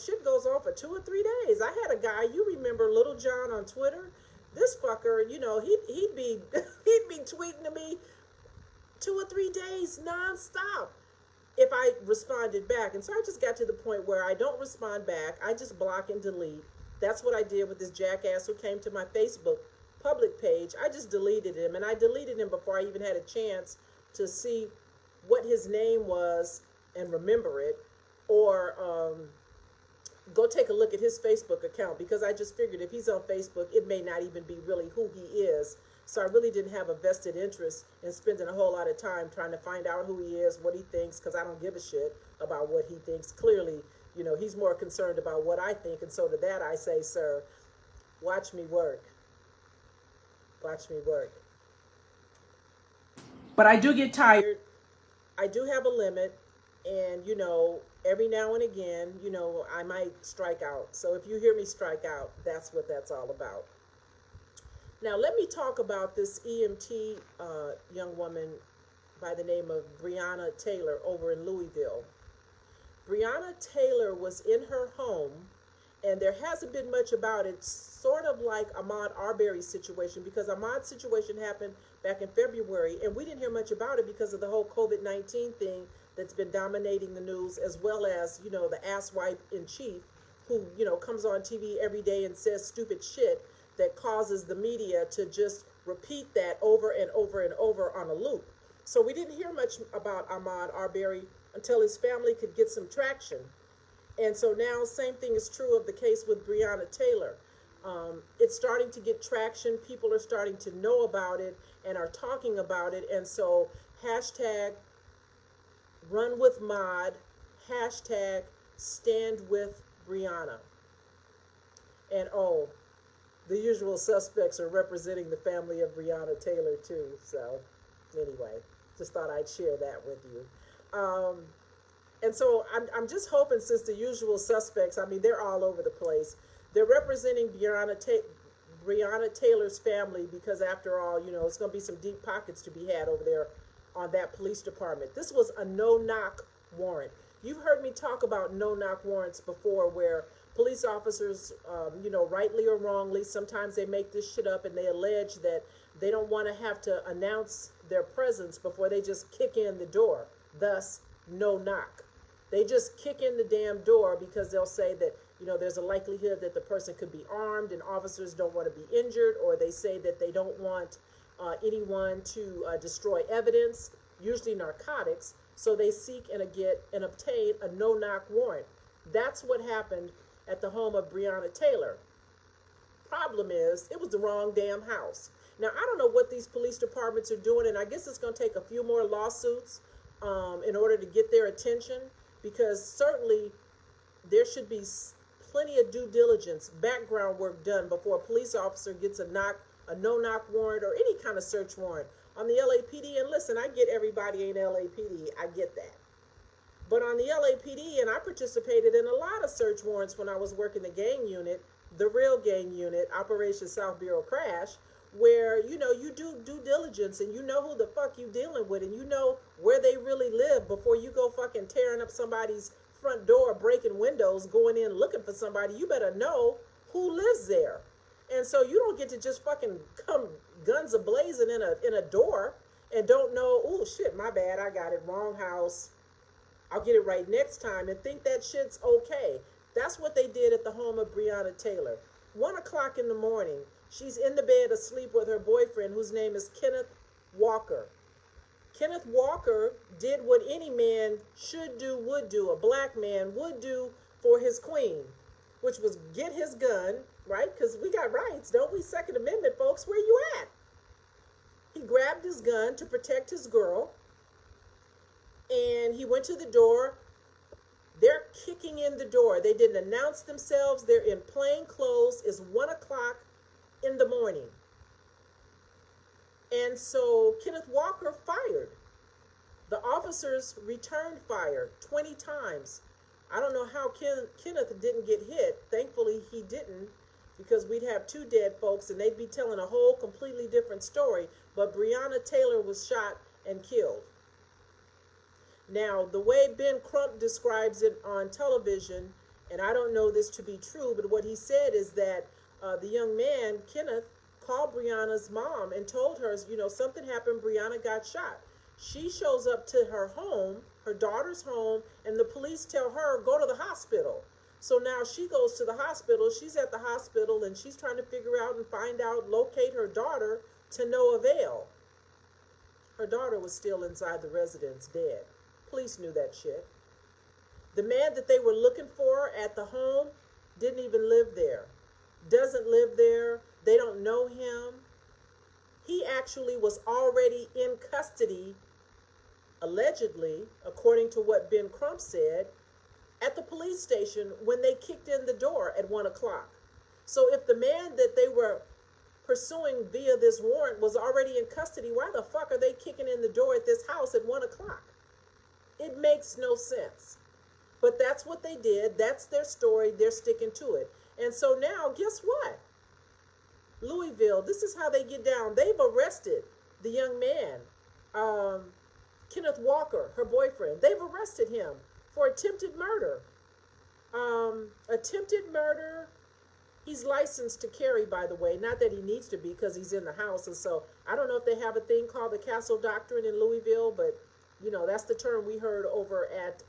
shit goes on for 2 or 3 days. I had a guy, you remember Little John on Twitter? This fucker, he'd be he'd be tweeting to me 2 or 3 days nonstop if I responded back. And so I just got to the point where I don't respond back. I just block and delete. That's what I did with this jackass who came to my Facebook public page. I just deleted him, and I deleted him before I even had a chance to see what his name was and remember it, or go take a look at his Facebook account, because I just figured if he's on Facebook, it may not even be really who he is. So I really didn't have a vested interest in spending a whole lot of time trying to find out who he is, what he thinks, because I don't give a shit about what he thinks. Clearly, he's more concerned about what I think. And so to that I say, sir, watch me work. Watch me work. But I do get tired. I do have a limit. And, every now and again, I might strike out. So if you hear me strike out, that's what that's all about. Now, let me talk about this EMT young woman by the name of Breonna Taylor over in Louisville. Breonna Taylor was in her home, and there hasn't been much about it, sort of like Ahmaud Arbery's situation, because Ahmaud's situation happened back in February, and we didn't hear much about it because of the whole COVID-19 thing that's been dominating the news, as well as, the asswipe in chief who, comes on TV every day and says stupid shit that causes the media to just repeat that over and over and over on a loop. So we didn't hear much about Ahmaud Arbery until his family could get some traction. And so now, same thing is true of the case with Breonna Taylor. It's starting to get traction. People are starting to know about it and are talking about it. And so hashtag Run with Mod, hashtag Stand with Breonna. And the usual suspects are representing the family of Breonna Taylor too. So anyway, just thought I'd share that with you. And so I'm just hoping, since the usual suspects, they're all over the place. They're representing Breonna Taylor's family because, after all, it's going to be some deep pockets to be had over there on that police department. This was a no-knock warrant. You've heard me talk about no-knock warrants before, where Police officers, rightly or wrongly, sometimes they make this shit up and they allege that they don't want to have to announce their presence before they just kick in the door. Thus, no knock. They just kick in the damn door because they'll say that, there's a likelihood that the person could be armed and officers don't want to be injured, or they say that they don't want anyone to destroy evidence, usually narcotics, so they seek and get and obtain a no-knock warrant. That's what happened at the home of Breonna Taylor. Problem is, it was the wrong damn house. Now, I don't know what these police departments are doing, and I guess it's going to take a few more lawsuits in order to get their attention, because certainly there should be plenty of due diligence, background work done before a police officer gets a no-knock warrant or any kind of search warrant on the LAPD. And listen, I get everybody ain't LAPD. I get that. But on the LAPD, and I participated in a lot of search warrants when I was working the gang unit, the real gang unit, Operation South Bureau Crash, where, you do due diligence and you know who the fuck you dealing with and you know where they really live before you go fucking tearing up somebody's front door, breaking windows, going in looking for somebody. You better know who lives there. And so you don't get to just fucking come guns a-blazing in a door and don't know, oh shit, my bad, I got it, wrong house, I'll get it right next time, and think that shit's okay. That's what they did at the home of Breonna Taylor. 1 o'clock in the morning, she's in the bed asleep with her boyfriend, whose name is Kenneth Walker. Kenneth Walker did what any man should do, would do, a black man would do for his queen, which was get his gun, right? Because we got rights, don't we? Second Amendment, folks, where you at? He grabbed his gun to protect his girl, and he went to the door. They're kicking in the door. They didn't announce themselves. They're in plain clothes. It's 1 o'clock in the morning. And so Kenneth Walker fired. The officers returned fire 20 times. I don't know how Kenneth didn't get hit. Thankfully, he didn't, because we'd have 2 dead folks and they'd be telling a whole completely different story. But Breonna Taylor was shot and killed. Now, the way Ben Crump describes it on television, and I don't know this to be true, but what he said is that the young man, Kenneth, called Breonna's mom and told her, something happened, Breonna got shot. She shows up to her home, her daughter's home, and the police tell her, go to the hospital. So now she goes to the hospital. She's at the hospital, and she's trying to figure out and find out, locate her daughter, to no avail. Her daughter was still inside the residence, dead. Police knew that shit. The man that they were looking for at the home didn't even live there. Doesn't live there. They don't know him. He actually was already in custody, allegedly, according to what Ben Crump said, at the police station when they kicked in the door at 1 o'clock. So if the man that they were pursuing via this warrant was already in custody, why the fuck are they kicking in the door at this house at 1 o'clock? It makes no sense. But that's what they did. That's their story. They're sticking to it. And so now, guess what? Louisville, this is how they get down. They've arrested the young man, Kenneth Walker, her boyfriend. They've arrested him for attempted murder. Attempted murder. He's licensed to carry, by the way. Not that he needs to be, because he's in the house. And so I don't know if they have a thing called the Castle Doctrine in Louisville, but that's the term we heard over at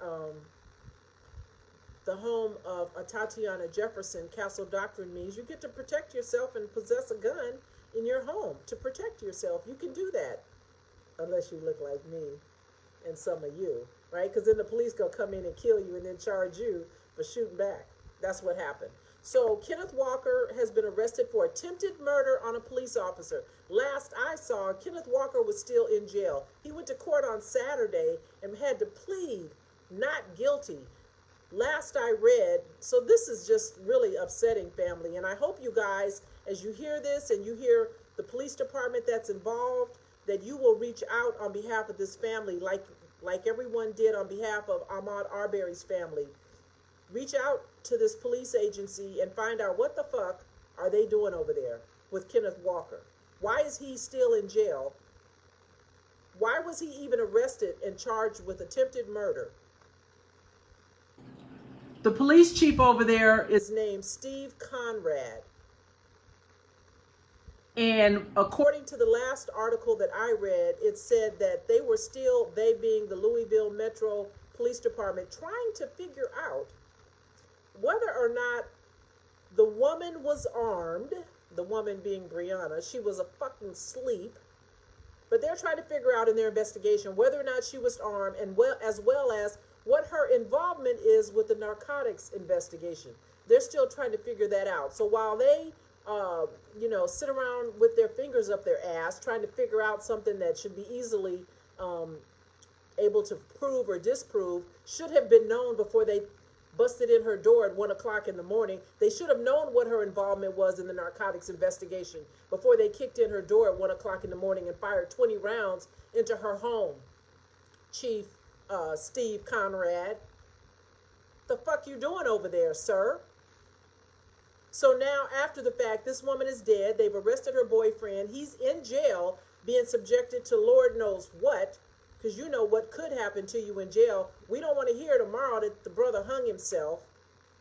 the home of Tatiana Jefferson. Castle Doctrine means you get to protect yourself and possess a gun in your home to protect yourself. You can do that, unless you look like me and some of you, right? Because then the police gonna come in and kill you and then charge you for shooting back. That's what happened. So Kenneth Walker has been arrested for attempted murder on a police officer. Last I saw, Kenneth Walker was still in jail. He went to court on Saturday and had to plead not guilty. Last I read, so this is just really upsetting, family. And I hope you guys, as you hear this and you hear the police department that's involved, that you will reach out on behalf of this family like everyone did on behalf of Ahmaud Arbery's family. Reach out to this police agency and find out what the fuck are they doing over there with Kenneth Walker. Why is he still in jail? Why was he even arrested and charged with attempted murder? The police chief over there is named Steve Conrad. And according to the last article that I read, it said that they were still, they being the Louisville Metro Police Department, trying to figure out whether or not the woman was armed, the woman being Breonna. She was a fucking sleep. But they're trying to figure out in their investigation whether or not she was armed, and as well as what her involvement is with the narcotics investigation. They're still trying to figure that out. So while they sit around with their fingers up their ass trying to figure out something that should be easily able to prove or disprove, should have been known before they busted in her door at 1 o'clock in the morning. They should have known what her involvement was in the narcotics investigation before they kicked in her door at 1 o'clock in the morning and fired 20 rounds into her home. Chief Steve Conrad, the fuck you doing over there, sir? So now, after the fact, this woman is dead. They've arrested her boyfriend. He's in jail, being subjected to Lord knows what, because you know what could happen to you in jail. We don't want to hear tomorrow that the brother hung himself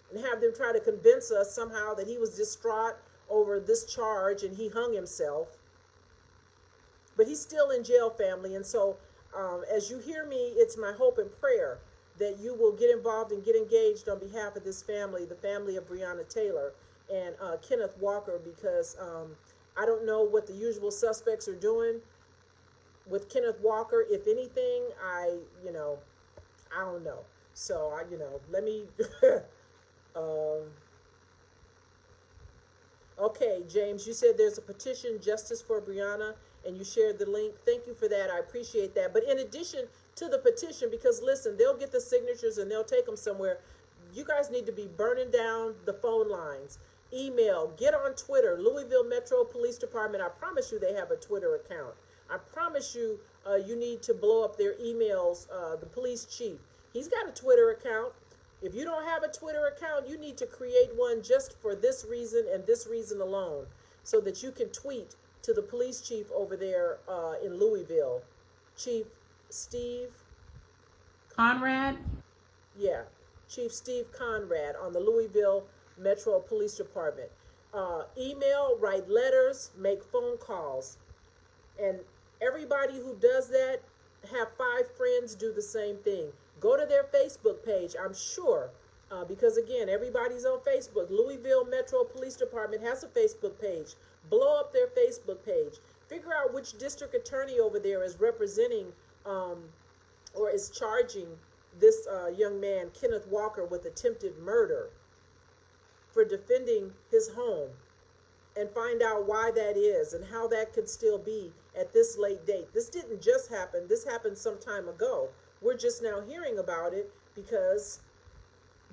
and have them try to convince us somehow that he was distraught over this charge and he hung himself. But he's still in jail, family. And so as you hear me, it's my hope and prayer that you will get involved and get engaged on behalf of this family, the family of Breonna Taylor and Kenneth Walker, because I don't know what the usual suspects are doing with Kenneth Walker. If anything, I don't know. So let me, okay, James, you said there's a petition, Justice for Breonna, and you shared the link. Thank you for that. I appreciate that. But in addition to the petition, because listen, they'll get the signatures and they'll take them somewhere. You guys need to be burning down the phone lines. Email, get on Twitter, Louisville Metro Police Department. I promise you they have a Twitter account. I promise you, you need to blow up their emails. The police chief, he's got a Twitter account. If you don't have a Twitter account, you need to create one just for this reason and this reason alone, so that you can tweet to the police chief over there in Louisville, Chief Steve Conrad. Yeah, Chief Steve Conrad on the Louisville Metro Police Department. Email, write letters, make phone calls. And everybody who does that, have 5 friends do the same thing. Go to their Facebook page, I'm sure, because again, everybody's on Facebook. Louisville Metro Police Department has a Facebook page. Blow up their Facebook page. Figure out which district attorney over there is representing or is charging this young man, Kenneth Walker, with attempted murder for defending his home, and find out why that is and how that could still be at this late date. This didn't just happen. This happened some time ago. We're just now hearing about it because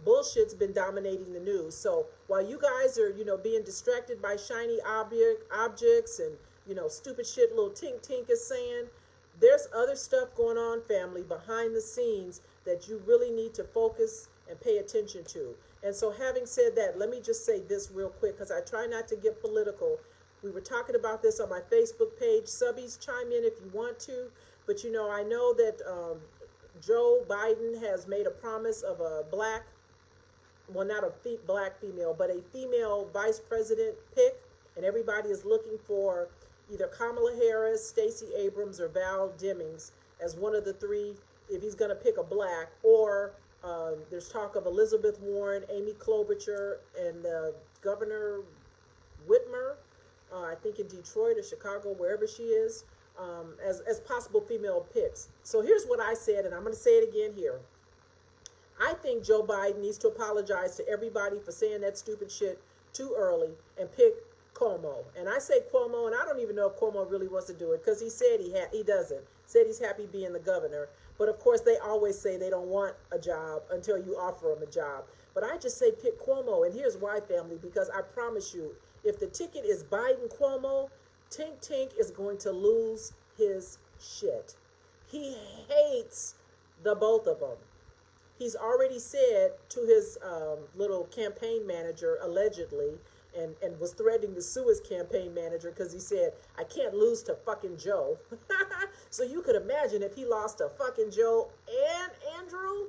bullshit's been dominating the news. So while you guys are, being distracted by shiny objects and, stupid shit little Tink Tink is saying, there's other stuff going on, family, behind the scenes that you really need to focus and pay attention to. And so having said that, let me just say this real quick, because I try not to get political. We were talking about this on my Facebook page. Subbies, chime in if you want to. But, I know that Joe Biden has made a promise of a black, well, not a black female, but a female vice president pick. And everybody is looking for either Kamala Harris, Stacey Abrams, or Val Demings as one of the 3, if he's going to pick a black, or there's talk of Elizabeth Warren, Amy Klobuchar, and Governor Whitmer, I think in Detroit or Chicago, wherever she is, as possible female picks. So here's what I said, and I'm going to say it again here. I think Joe Biden needs to apologize to everybody for saying that stupid shit too early and pick Cuomo. And I say Cuomo, and I don't even know if Cuomo really wants to do it, because he said he doesn't. Said he's happy being the governor. But of course, they always say they don't want a job until you offer them a job. But I just say pick Cuomo. And here's why, family, because I promise you, if the ticket is Biden-Cuomo, Tink Tink is going to lose his shit. He hates the both of them. He's already said to his little campaign manager, allegedly, and was threatening to sue his campaign manager because he said, I can't lose to fucking Joe. So you could imagine if he lost to fucking Joe and Andrew,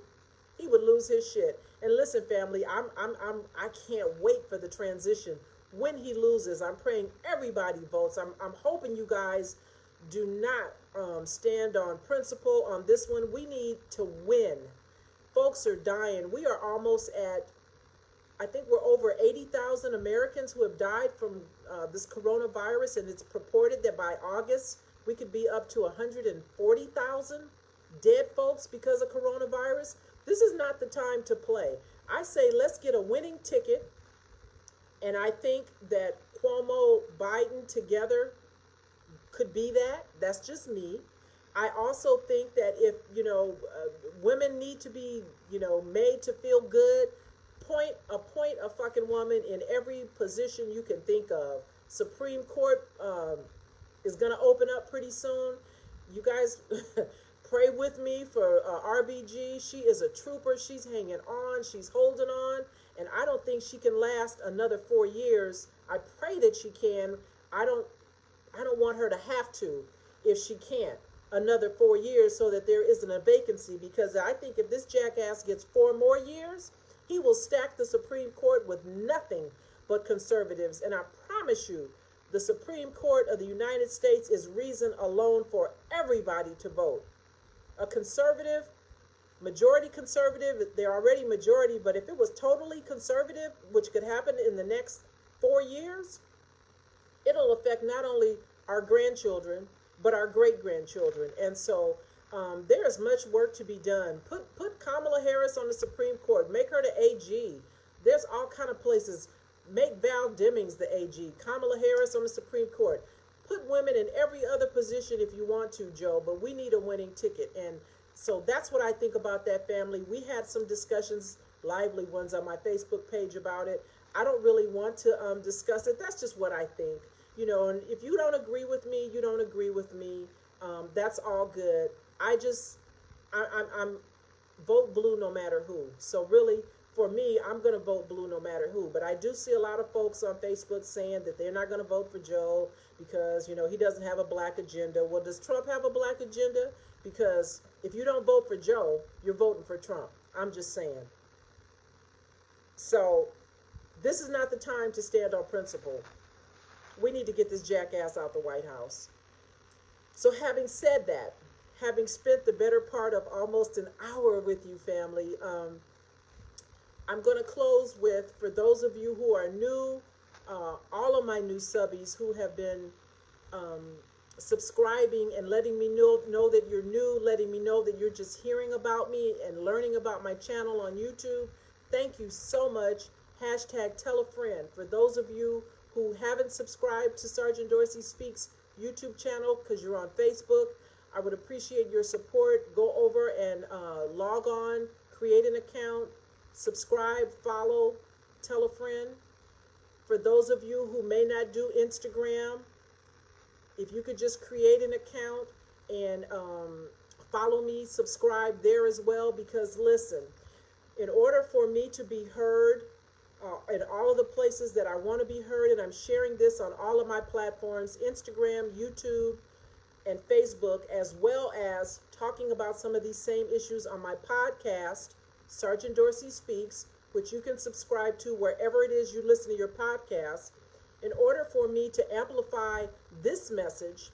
he would lose his shit. And listen, family, I can't wait for the transition. When he loses, I'm praying everybody votes. I'm hoping you guys do not stand on principle on this one. We need to win. Folks are dying. We are almost at, I think we're over 80,000 Americans who have died from this coronavirus, and it's purported that by August we could be up to 140,000 dead folks because of coronavirus. This is not the time to play. I say let's get a winning ticket, and I think that Cuomo, Biden together could be that. That's just me. I also think that if, women need to be, made to feel good, appoint a fucking woman in every position you can think of. Supreme Court is going to open up pretty soon. You guys pray with me for RBG. She is a trooper. She's hanging on. She's holding on. And I don't think she can last another 4 years. I pray that she can. I don't want her to have to, if she can't, another 4 years, so that there isn't a vacancy. Because I think if this jackass gets 4 more years, he will stack the Supreme Court with nothing but conservatives. And I promise you, the Supreme Court of the United States is reason alone for everybody to vote. A conservative, majority conservative, they're already majority, but if it was totally conservative, which could happen in the next 4 years, it'll affect not only our grandchildren, but our great-grandchildren. And so there is much work to be done. Put Kamala Harris on the Supreme Court. Make her the AG. There's all kind of places. Make Val Demings the AG. Kamala Harris on the Supreme Court. Put women in every other position if you want to, Joe, but we need a winning ticket. And so that's what I think about that, family. We had some discussions, lively ones, on my Facebook page about it. I don't really want to discuss it. That's just what I think. And if you don't agree with me, you don't agree with me. That's all good. I'm vote blue no matter who. So really, for me, I'm going to vote blue no matter who. But I do see a lot of folks on Facebook saying that they're not going to vote for Joe because, he doesn't have a black agenda. Well, does Trump have a black agenda? Because if you don't vote for Joe, you're voting for Trump. I'm just saying. So this is not the time to stand on principle. We need to get this jackass out the White House. So having said that, having spent the better part of almost an hour with you, family, I'm going to close with, for those of you who are new, all of my new subbies who have been subscribing and letting me know that you're new, letting me know that you're just hearing about me and learning about my channel on YouTube. Thank you so much. Hashtag tell a friend. For those of you who haven't subscribed to Sergeant Dorsey Speaks YouTube channel because you're on Facebook, I would appreciate your support. Go over and log on, create an account, subscribe, follow, tell a friend. For those of you who may not do Instagram, if you could just create an account and follow me, subscribe there as well, because listen, in order for me to be heard in all of the places that I want to be heard, and I'm sharing this on all of my platforms, Instagram, YouTube, and Facebook, as well as talking about some of these same issues on my podcast, Sergeant Dorsey Speaks, which you can subscribe to wherever it is you listen to your podcast. In order for me to amplify this message,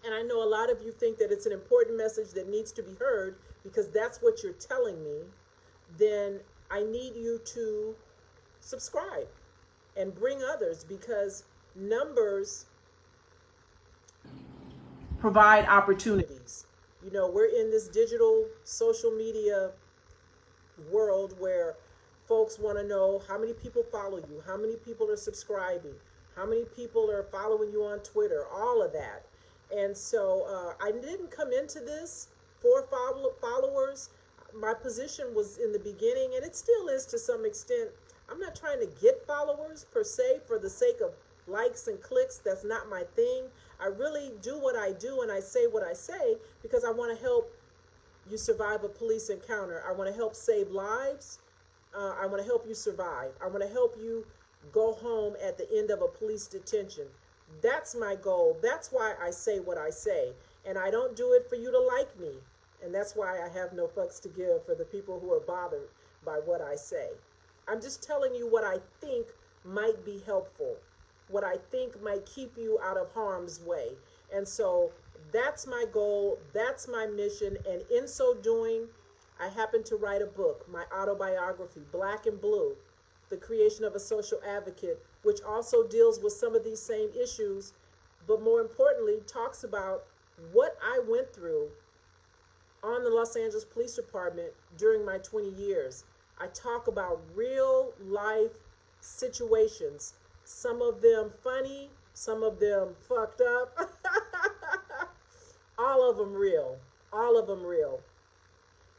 and I know a lot of you think that it's an important message that needs to be heard because that's what you're telling me, then I need you to subscribe and bring others, because numbers provide opportunities. We're in this digital social media world where folks want to know how many people follow you, how many people are subscribing, how many people are following you on Twitter, all of that. And so I didn't come into this for followers. My position was in the beginning, and it still is to some extent, I'm not trying to get followers per se for the sake of likes and clicks. That's not my thing. I really do what I do and I say what I say because I want to help you survive a police encounter. I want to help save lives. I want to help you survive. I want to help you go home at the end of a police detention. That's my goal. That's why I say what I say. And I don't do it for you to like me. And that's why I have no fucks to give for the people who are bothered by what I say. I'm just telling you what I think might be helpful, what I think might keep you out of harm's way. And so that's my goal, that's my mission, and in so doing, I happen to write a book, my autobiography, Black and Blue, The Creation of a Social Advocate, which also deals with some of these same issues, but more importantly, talks about what I went through on the Los Angeles Police Department during my 20 years. I talk about real life situations, some of them funny, some of them fucked up, all of them real, all of them real.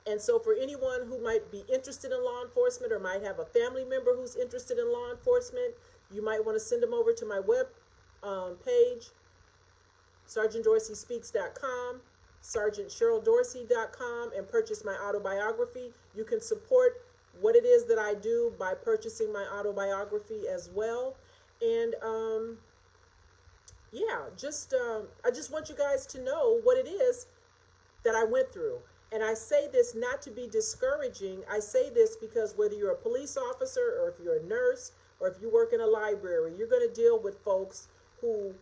And so for anyone who might be interested in law enforcement or might have a family member who's interested in law enforcement, you might want to send them over to my web page, sgtdorseyspeaks.com, sergeantcheryldorsey.com, and purchase my autobiography. You can support what it is that I do by purchasing my autobiography as well. And yeah, I just want you guys to know what it is that I went through. And I say this not to be discouraging. I say this because whether you're a police officer or if you're a nurse or if you work in a library, you're going to deal with folks who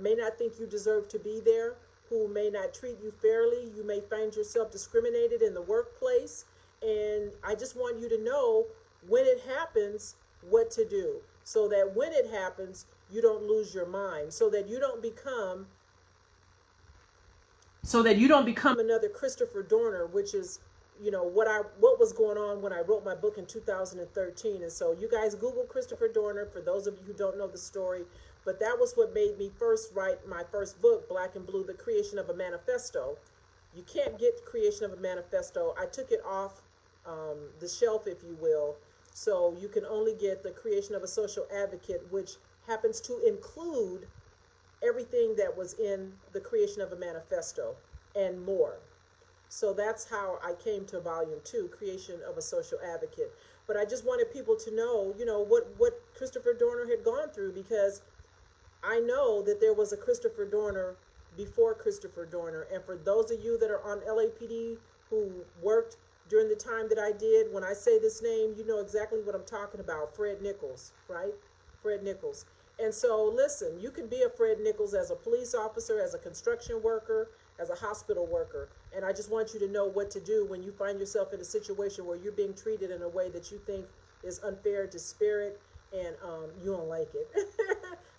may not think you deserve to be there, who may not treat you fairly. You may find yourself discriminated in the workplace. And I just want you to know when it happens, what to do, so that when it happens, you don't lose your mind, so that you don't become another Christopher Dorner, which is, you know, what was going on when I wrote my book in 2013. And so you guys Google Christopher Dorner, for those of you who don't know the story. But that was what made me first write my first book, Black and Blue, The Creation of a Manifesto. You can't get Creation of a Manifesto. I took it off the shelf, if you will. So you can only get The Creation of a Social Advocate, which happens to include everything that was in The Creation of a Manifesto and more. So that's how I came to volume 2, Creation of a Social Advocate. But I just wanted people to know, you know, what Christopher Dorner had gone through, because I know that there was a Christopher Dorner before Christopher Dorner. And for those of you that are on LAPD who worked during the time that I did, when I say this name, you know exactly what I'm talking about. Fred Nichols, right? Fred Nichols. And so listen, you can be a Fred Nichols as a police officer, as a construction worker, as a hospital worker. And I just want you to know what to do when you find yourself in a situation where you're being treated in a way that you think is unfair, disparate, and you don't like it.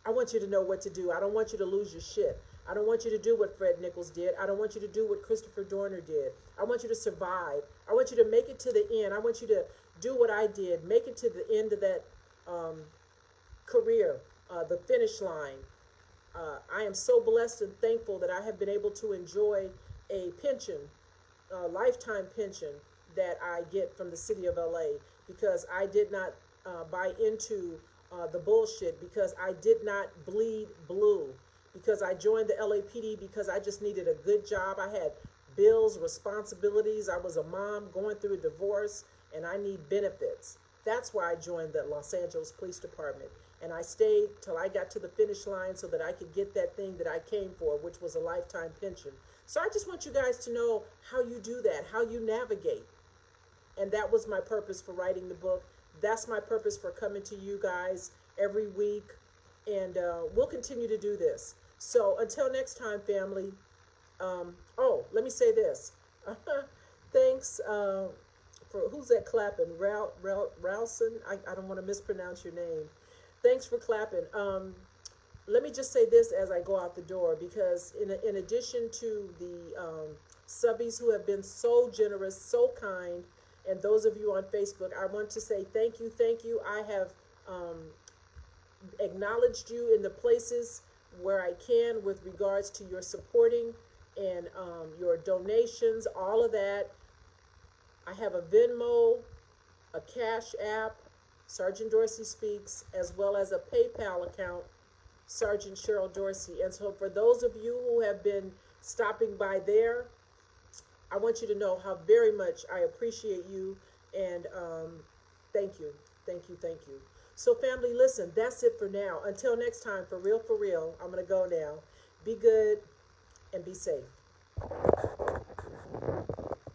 I want you to know what to do. I don't want you to lose your shit. I don't want you to do what Fred Nichols did. I don't want you to do what Christopher Dorner did. I want you to survive. I want you to make it to the end. I want you to do what I did, make it to the end of that career, the finish line. I am so blessed and thankful that I have been able to enjoy a pension, a lifetime pension that I get from the city of LA, because I did not buy into the bullshit, because I did not bleed blue, because I joined the LAPD because I just needed a good job. I had bills, responsibilities. I was a mom going through a divorce, and I need benefits. That's why I joined the Los Angeles Police Department. And I stayed till I got to the finish line so that I could get that thing that I came for, which was a lifetime pension. So I just want you guys to know how you do that, how you navigate. And that was my purpose for writing the book. That's my purpose for coming to you guys every week. And we'll continue to do this. So until next time, family. Oh, let me say this. Thanks for, who's that clapping? Ralson? I don't want to mispronounce your name. Thanks for clapping. Let me just say this as I go out the door, because in addition to the subbies who have been so generous, so kind, and those of you on Facebook, I want to say thank you, thank you. I have acknowledged you in the places where I can with regards to your supporting and your donations, all of that. I have a Venmo, a CashApp, Sergeant Dorsey Speaks, as well as a PayPal account, Sergeant Cheryl Dorsey. And so for those of you who have been stopping by there, I want you to know how very much I appreciate you, and thank you, thank you, thank you. So family, listen, that's it for now. Until next time, for real, I'm going to go now. Be good and be safe.